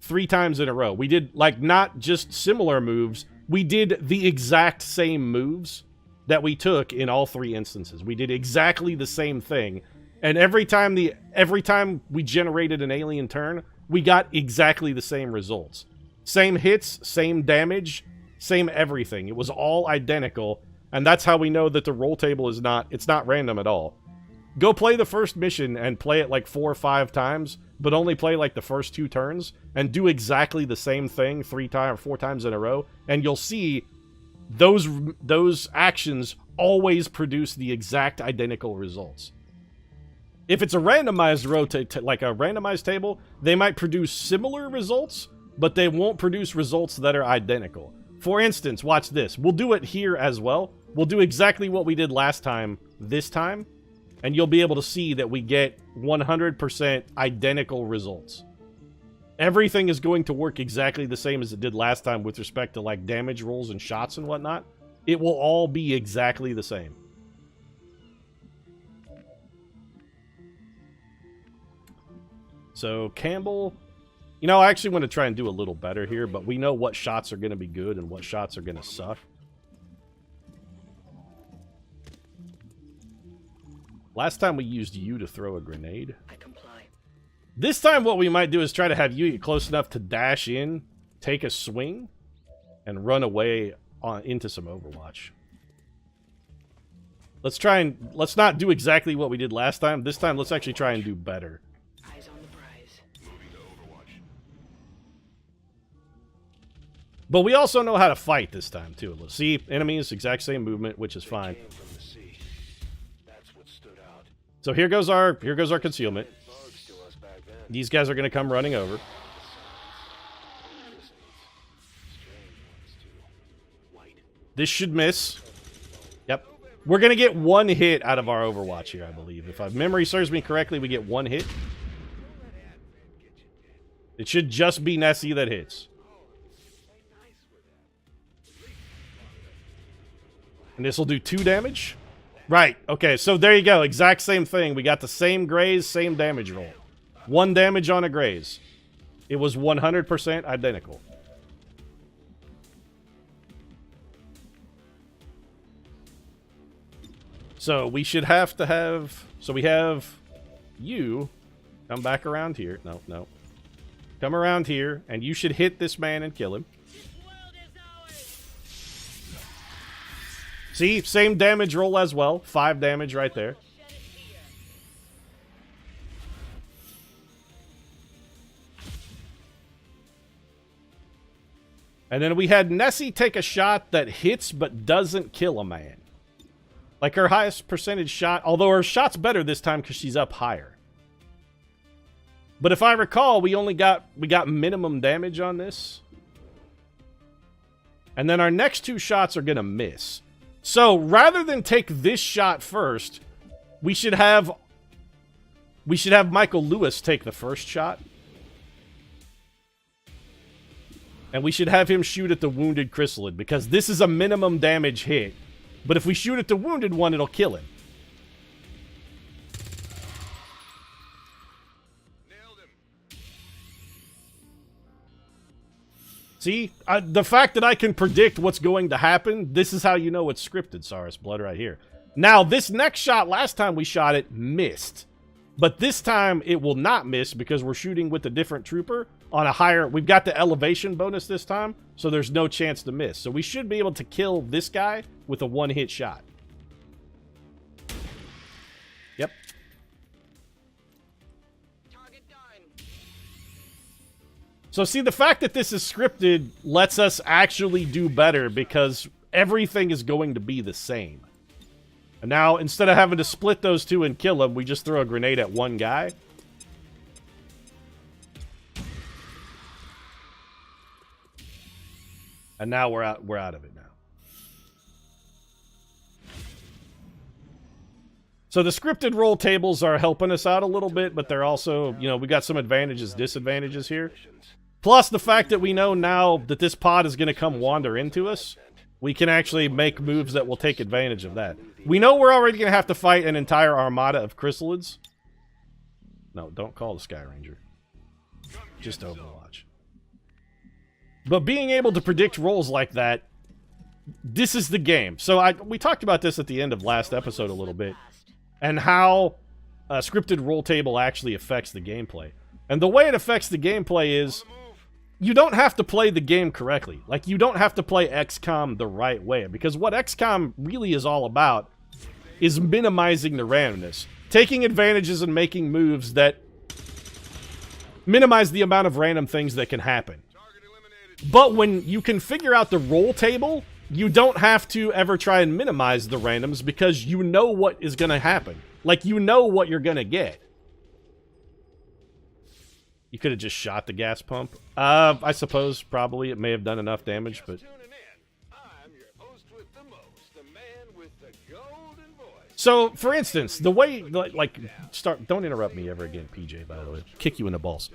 3 times in a row. We did, like, not just similar moves, we did the exact same moves that we took in all 3 instances. We did exactly the same thing. And every time we generated an alien turn, we got exactly the same results. Same hits, same damage, same everything. It was all identical, and that's how we know that the roll table is not random at all. Go play the first mission and play it like 4 or 5 times, but only play like the first 2 turns, and do exactly the same thing 3 times or 4 times in a row, and you'll see those actions always produce the exact identical results. If it's a randomized like a randomized table, they might produce similar results, but they won't produce results that are identical. For instance, watch this. We'll do it here as well. We'll do exactly what we did last time, this time, and you'll be able to see that we get 100% identical results. Everything is going to work exactly the same as it did last time with respect to, like, damage rolls and shots and whatnot. It will all be exactly the same. So, Campbell... You know, I actually want to try and do a little better here, but we know what shots are going to be good and what shots are going to suck. Last time we used you to throw a grenade. I comply. This time what we might do is try to have you get close enough to dash in, take a swing, and run away into some Overwatch. Let's not do exactly what we did last time. This time, let's actually try and do better. Eyes on the prize. Moving to Overwatch. But we also know how to fight this time, too. Let's see, enemies, exact same movement, which is fine. Came from the sea. That's what stood out. So here goes our concealment. Bugs to us back then. These guys are going to come running over. Strange ones too. White. This should miss. Yep. We're going to get 1 hit out of our Overwatch here, I believe. If my memory serves me correctly, we get 1 hit. It should just be Nessie that hits. And this will do 2 damage. Right. Okay, so there you go. Exact same thing. We got the same graze, same damage roll. 1 damage on a graze. It was 100% identical. So we should have to have... So we have you come back around here. No. Come around here, and you should hit this man and kill him. See? Same damage roll as well. 5 damage right there. And then we had Nessie take a shot that hits but doesn't kill a man. Like her highest percentage shot, although her shot's better this time because she's up higher. But if I recall, we got minimum damage on this. And then our next 2 shots are gonna miss. So rather than take this shot first, we should have Michael Lewis take the first shot. And we should have him shoot at the wounded chrysalid, because this is a minimum damage hit. But if we shoot at the wounded one, it'll kill him. Nailed him. See? The fact that I can predict what's going to happen, this is how you know it's scripted, Saurus Blood, right here. Now, this next shot, last time we shot it, missed. But this time, it will not miss because we're shooting with a different trooper on a higher... We've got the elevation bonus this time, so there's no chance to miss. So we should be able to kill this guy with a 1-hit shot. Yep. Target done. So see, the fact that this is scripted lets us actually do better because everything is going to be the same. And now, instead of having to split those two and kill them, we just throw a grenade at one guy. And now we're out of it now. So the scripted roll tables are helping us out a little bit, but they're also, you know, we got some advantages, disadvantages here. Plus the fact that we know now that this pod is going to come wander into us, we can actually make moves that will take advantage of that. We know we're already going to have to fight an entire armada of chrysalids. No, don't call the Sky Ranger. Just Overwatch. But being able to predict rolls like that, this is the game. So we talked about this at the end of last episode a little bit, and how a scripted roll table actually affects the gameplay. And the way it affects the gameplay is, you don't have to play the game correctly. Like, you don't have to play XCOM the right way, because what XCOM really is all about is minimizing the randomness. Taking advantages and making moves that minimize the amount of random things that can happen. But when you can figure out the roll table, you don't have to ever try and minimize the randoms because you know what is going to happen. Like, you know what you're going to get. You could have just shot the gas pump. I suppose probably it may have done enough damage, but... So, for instance, the way, like, don't interrupt me ever again, PJ, by the way. Kick you in the balls.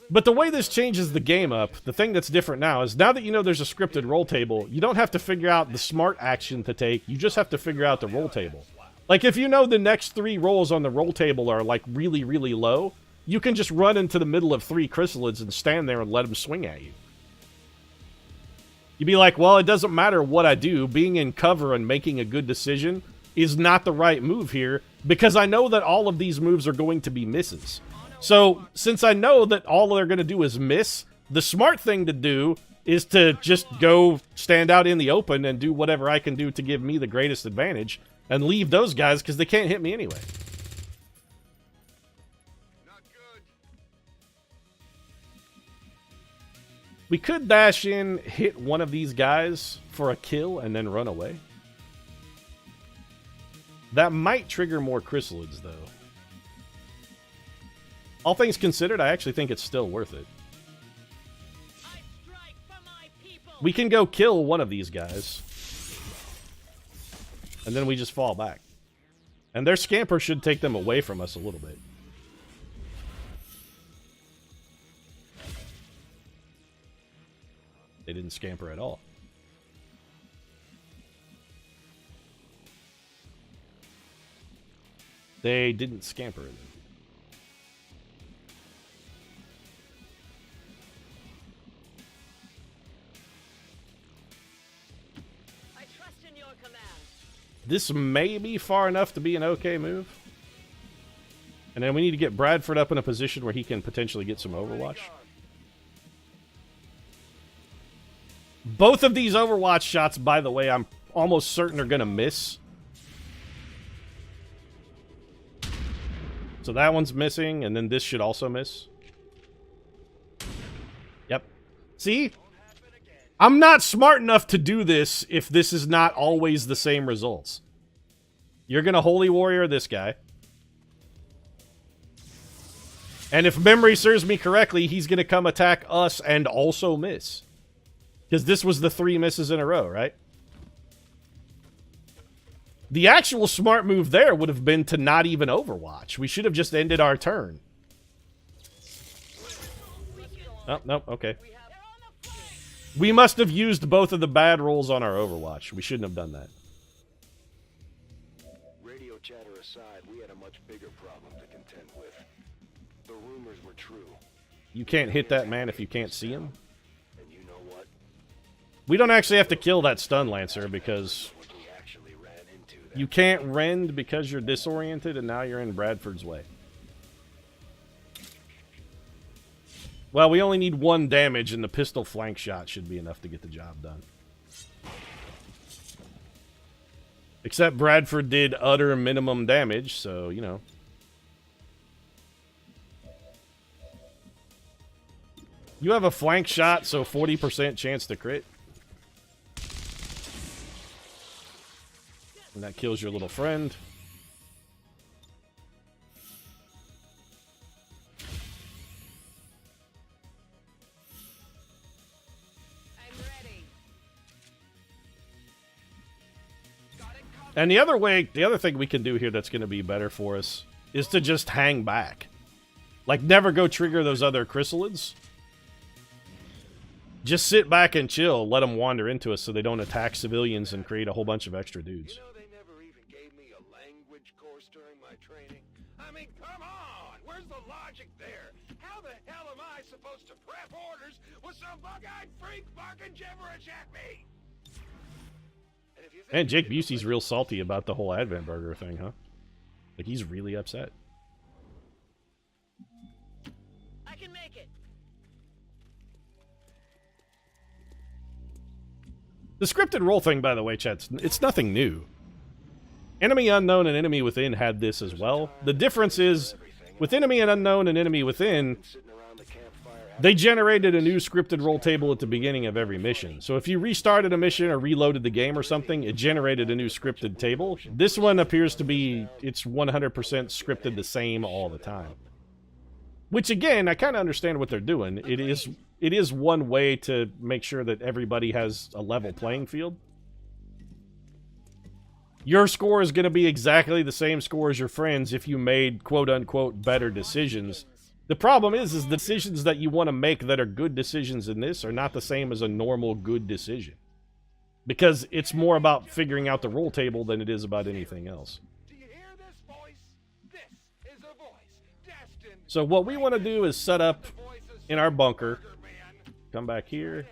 But the way this changes the game up, the thing that's different now is, now that you know there's a scripted roll table, you don't have to figure out the smart action to take, you just have to figure out the roll table. Like, if you know the next 3 rolls on the roll table are, like, really, really low, you can just run into the middle of 3 chrysalids and stand there and let them swing at you. You'd be like, well, it doesn't matter what I do, being in cover and making a good decision is not the right move here, because I know that all of these moves are going to be misses. So, since I know that all they're going to do is miss, the smart thing to do is to just go stand out in the open and do whatever I can do to give me the greatest advantage, and leave those guys because they can't hit me anyway. We could dash in, hit one of these guys for a kill, and then run away. That might trigger more chrysalids, though. All things considered, I actually think it's still worth it. We can go kill one of these guys. And then we just fall back. And their scamper should take them away from us a little bit. They didn't scamper at all. They didn't scamper. This may be far enough to be an okay move. And then we need to get Bradford up in a position where he can potentially get some Overwatch. Both of these Overwatch shots, by the way, I'm almost certain are going to miss. So that one's missing, and then this should also miss. Yep. See? I'm not smart enough to do this if this is not always the same results. You're going to Holy Warrior this guy. And if memory serves me correctly, he's going to come attack us and also miss. Because this was the 3 misses in a row, right? The actual smart move there would have been to not even Overwatch. We should have just ended our turn. Oh, nope, okay. We must have used both of the bad rolls on our Overwatch. We shouldn't have done that. Radio chatter aside, we had a much bigger problem to contend with. The rumors were true. You can't hit that man if you can't see him. And you know what? We don't actually have to kill that stun lancer because you can't rend because you're disoriented and now you're in Bradford's way. Well, we only need 1 damage, and the pistol flank shot should be enough to get the job done. Except Bradford did utter minimum damage, so, you know. You have a flank shot, so 40% chance to crit. And that kills your little friend. I'm ready. And the other thing we can do here that's going to be better for us is to just hang back. Like, never go trigger those other chrysalids. Just sit back and chill, let them wander into us so they don't attack civilians and create a whole bunch of extra dudes. You know, they never even gave me a language course during my training. I mean, come on! Where's the logic there? How the hell am I supposed to prep orders with some bug-eyed freak barking gibberish at me? And Jake Busey's real salty about the whole Advent Burger thing, huh? Like, he's really upset. I can make it. The scripted role thing, by the way, chat, it's nothing new. Enemy Unknown and Enemy Within had this as well. The difference is, with Enemy Unknown and Enemy Within, they generated a new scripted role table at the beginning of every mission. So if you restarted a mission or reloaded the game or something, it generated a new scripted table. This one appears to be, it's 100% scripted the same all the time. Which, again, I kind of understand what they're doing. It is one way to make sure that everybody has a level playing field. Your score is going to be exactly the same score as your friends if you made quote-unquote better decisions. The problem is the decisions that you want to make that are good decisions in this are not the same as a normal good decision. Because it's more about figuring out the role table than it is about anything else. Do you hear this voice? This is a voice destined. So what we want to do is set up in our bunker. Come back here.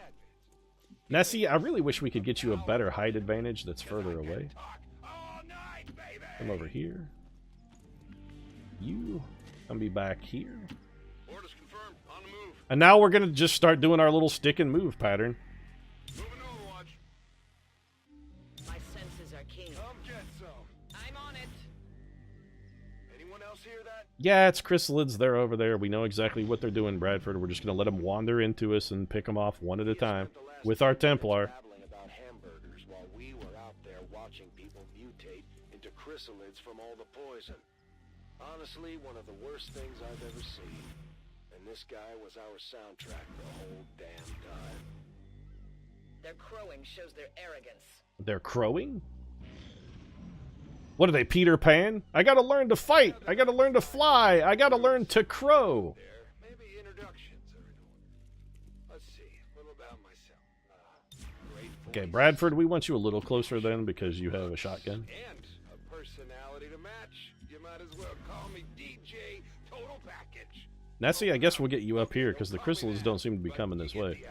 Nessie, I really wish we could get you a better height advantage that's further away. Come over here. You come be back here. Orders confirmed. On the move. And now we're going to just start doing our little stick and move pattern. Moving Overwatch. My senses are keen. Come get some. I'm on it. Anyone else hear that? Yeah, it's chrysalids. They're over there. We know exactly what they're doing, Bradford. We're just going to let them wander into us and pick them off one at a time with our Templar. Babbling about hamburgers while we were out there watching people mutate into chrysalids from all the poison. Honestly, one of the worst things I've ever seen. And this guy was our soundtrack the whole damn time. Their crowing shows their arrogance. They're crowing? What are they, Peter Pan? I gotta learn to fight. I gotta learn to fly. I gotta learn to crow. There, maybe introductions are in order. Let's see, a little about myself. Great Okay, voice. Bradford, we want you a little closer then because you have a shotgun. And a personality to match. You might as well call me DJ Total Package. Nessie, I guess we'll get you up here because the chrysalids don't seem to be coming this way.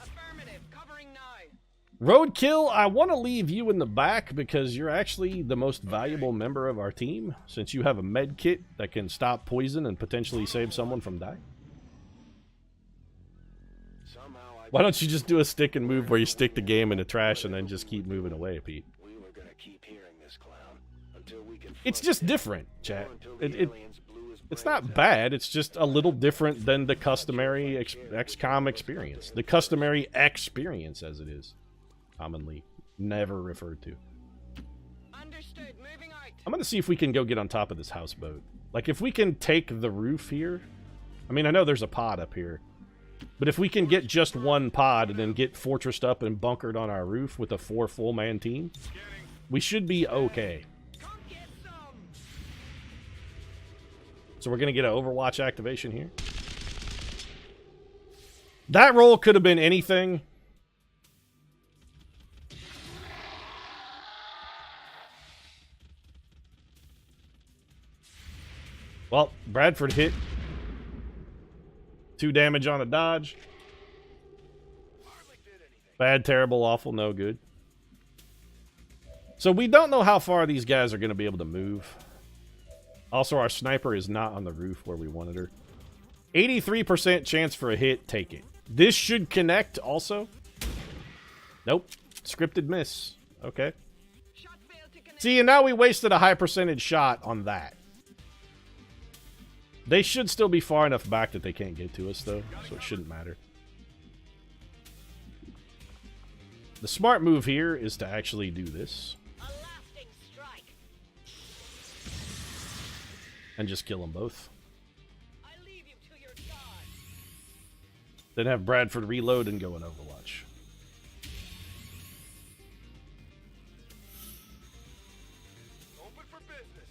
Affirmative. Covering 9. Roadkill, I want to leave you in the back because you're actually the most valuable member of our team since you have a med kit that can stop poison and potentially save someone from dying. Why don't you just do a stick and move where you stick the game in the trash and then just keep moving away, Pete? We were gonna keep hearing this clown until we can. It's just different, chat. It's not bad. It's just a little different than the customary XCOM experience. The customary experience, as it is commonly never referred to. Understood. Moving out. I'm going to see if we can go get on top of this houseboat. Like, if we can take the roof here. I mean, I know there's a pod up here. But if we can get just one pod and then get fortressed up and bunkered on our roof with a 4 full-man team, we should be okay. Come get some. So we're going to get an Overwatch activation here. That roll could have been anything. Well, Bradford hit. 2 damage on a dodge. Bad, terrible, awful, no good. So we don't know how far these guys are going to be able to move. Also, our sniper is not on the roof where we wanted her. 83% chance for a hit. Take it. This should connect also. Nope. Scripted miss. Okay. Shot failed to connect. See, and now we wasted a high percentage shot on that. They should still be far enough back that they can't get to us, though, so it shouldn't matter. The smart move here is to actually do this. A lasting strike. And just kill them both. I leave you to your god. Then have Bradford reload and go in Overwatch. Open for business.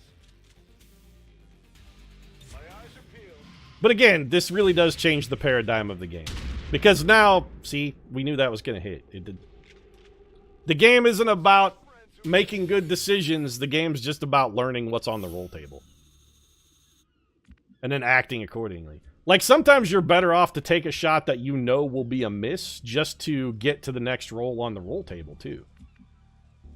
My eyes are peeled. But again, this really does change the paradigm of the game. Because now, see, we knew that was going to hit. It did. The game isn't about making good decisions. The game's just about learning what's on the roll table. And then acting accordingly. Like, sometimes you're better off to take a shot that you know will be a miss just to get to the next roll on the roll table, too.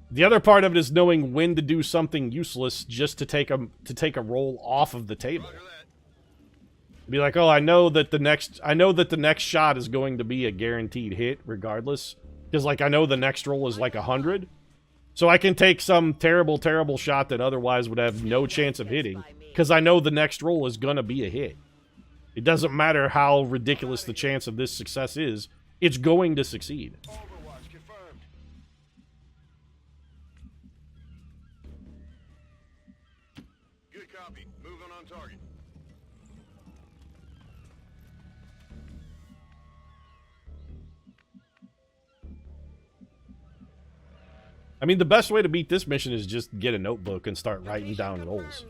The other part of it is knowing when to do something useless just to take a roll off of the table. Be like, oh, I know that the next shot is going to be a guaranteed hit regardless. Because, like, I know the next roll is like 100. So I can take some terrible, terrible shot that otherwise would have no chance of hitting. Because I know the next roll is going to be a hit. It doesn't matter how ridiculous the chance of this success is. It's going to succeed. Overwatch confirmed. Good copy. Moving on target. I mean, the best way to beat this mission is just get a notebook and start writing down rolls.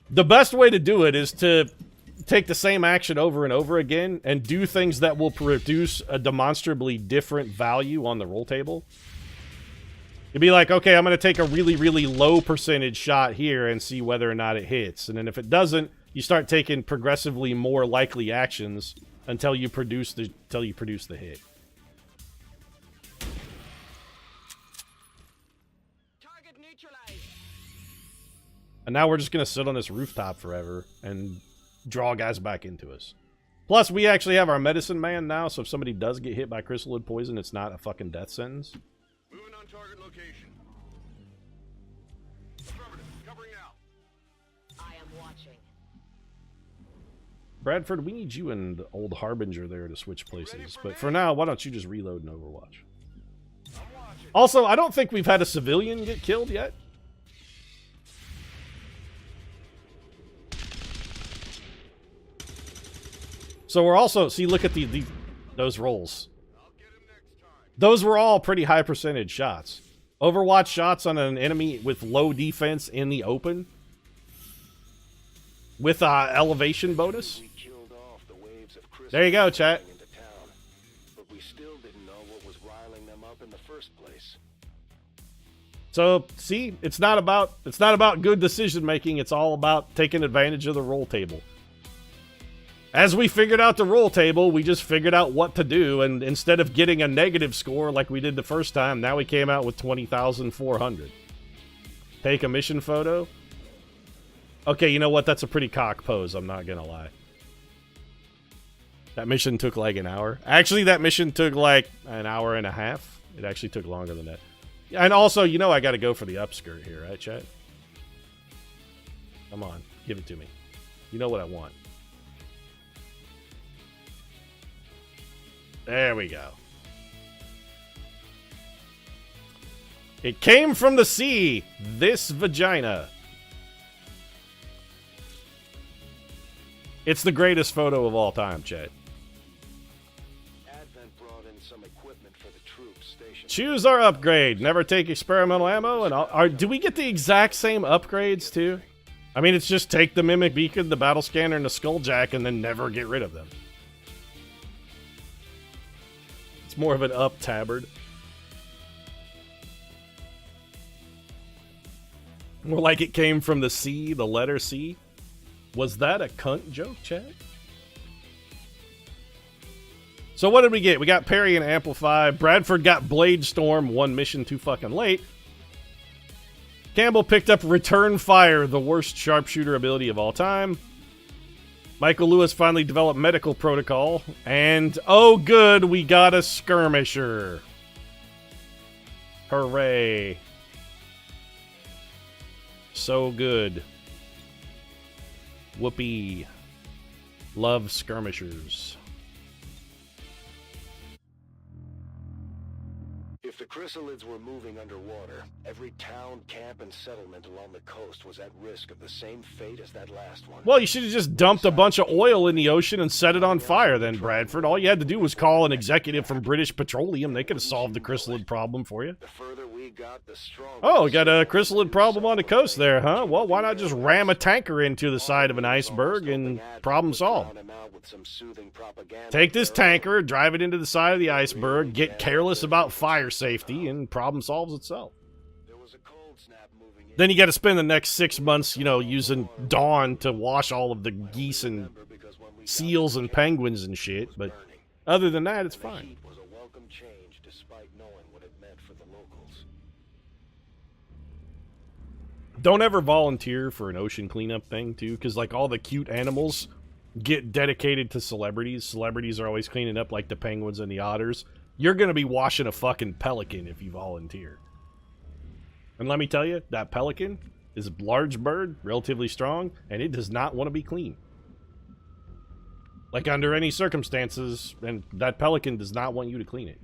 The best way to do it is to take the same action over and over again and do things that will produce a demonstrably different value on the roll table. You'd be like, okay, I'm going to take a really, really low percentage shot here and see whether or not it hits. And then if it doesn't, you start taking progressively more likely actions until you produce the hit. Target neutralized. And now we're just going to sit on this rooftop forever and draw guys back into us. Plus, we actually have our medicine man now, so if somebody does get hit by crystalloid poison, it's not a fucking death sentence. Moving on target location. Affirmative. Covering now. I am watching. Bradford, we need you and the old Harbinger there to switch places. But for now, why don't you just reload in Overwatch? I'm watching. Also, I don't think we've had a civilian get killed yet. So we're also... See, look at those rolls. I'll get him next time. Those were all pretty high percentage shots. Overwatch shots on an enemy with low defense in the open. With elevation bonus. We killed off the waves of Christmas There you go, chat. into town, but we still didn't know what was riling them up in the first place. So, see, it's not about good decision making, it's all about taking advantage of the roll table. As we figured out the roll table, we just figured out what to do, and instead of getting a negative score like we did the first time, now we came out with 20,400. Take a mission photo. Okay, you know what? That's a pretty cock pose, I'm not gonna lie. That mission took like an hour. Actually, that mission took like an hour and a half. It actually took longer than that. And also, you know I gotta go for the upskirt here, right, chat? Come on, give it to me. You know what I want. There we go. It came from the sea, this vagina. It's the greatest photo of all time, chat. Advent brought in some equipment for the troops stationed. Choose our upgrade. Never take experimental ammo. And do we get the exact same upgrades, too? I mean, it's just take the Mimic Beacon, the Battle Scanner, and the Skulljack, and then never get rid of them. It's more of an up tabard. More like it came from the C, the letter C. Was that a cunt joke, Chad? So what did we get? We got Parry and Amplify. Bradford got Blade Storm, one mission too fucking late. Campbell picked up Return Fire, the worst sharpshooter ability of all time. Michael Lewis finally developed Medical Protocol. And, oh good, we got a Skirmisher. Hooray. So good. Whoopee. Love skirmishers. If the chrysalids were moving underwater, every town, camp, and settlement along the coast was at risk of the same fate as that last one. Well, you should have just dumped a bunch of oil in the ocean and set it on fire then, Bradford. All you had to do was call an executive from British Petroleum. They could have solved the chrysalid problem for you. The further we got, the stronger. Oh, we got a chrysalid problem on the coast there, huh? Well, why not just ram a tanker into the side of an iceberg and problem solved? Take this tanker, drive it into the side of the iceberg, get careless about fire safety, and problem solves itself. Then you got to spend the next 6 months, you know, using Dawn to wash all of the geese and seals and penguins and shit, but other than that, it's fine. Don't ever volunteer for an ocean cleanup thing, too, because, like, all the cute animals get dedicated to celebrities. Celebrities are always cleaning up, like, the penguins and the otters. You're going to be washing a fucking pelican if you volunteer. And let me tell you, that pelican is a large bird, relatively strong, and it does not want to be clean. Like, under any circumstances, and that pelican does not want you to clean it.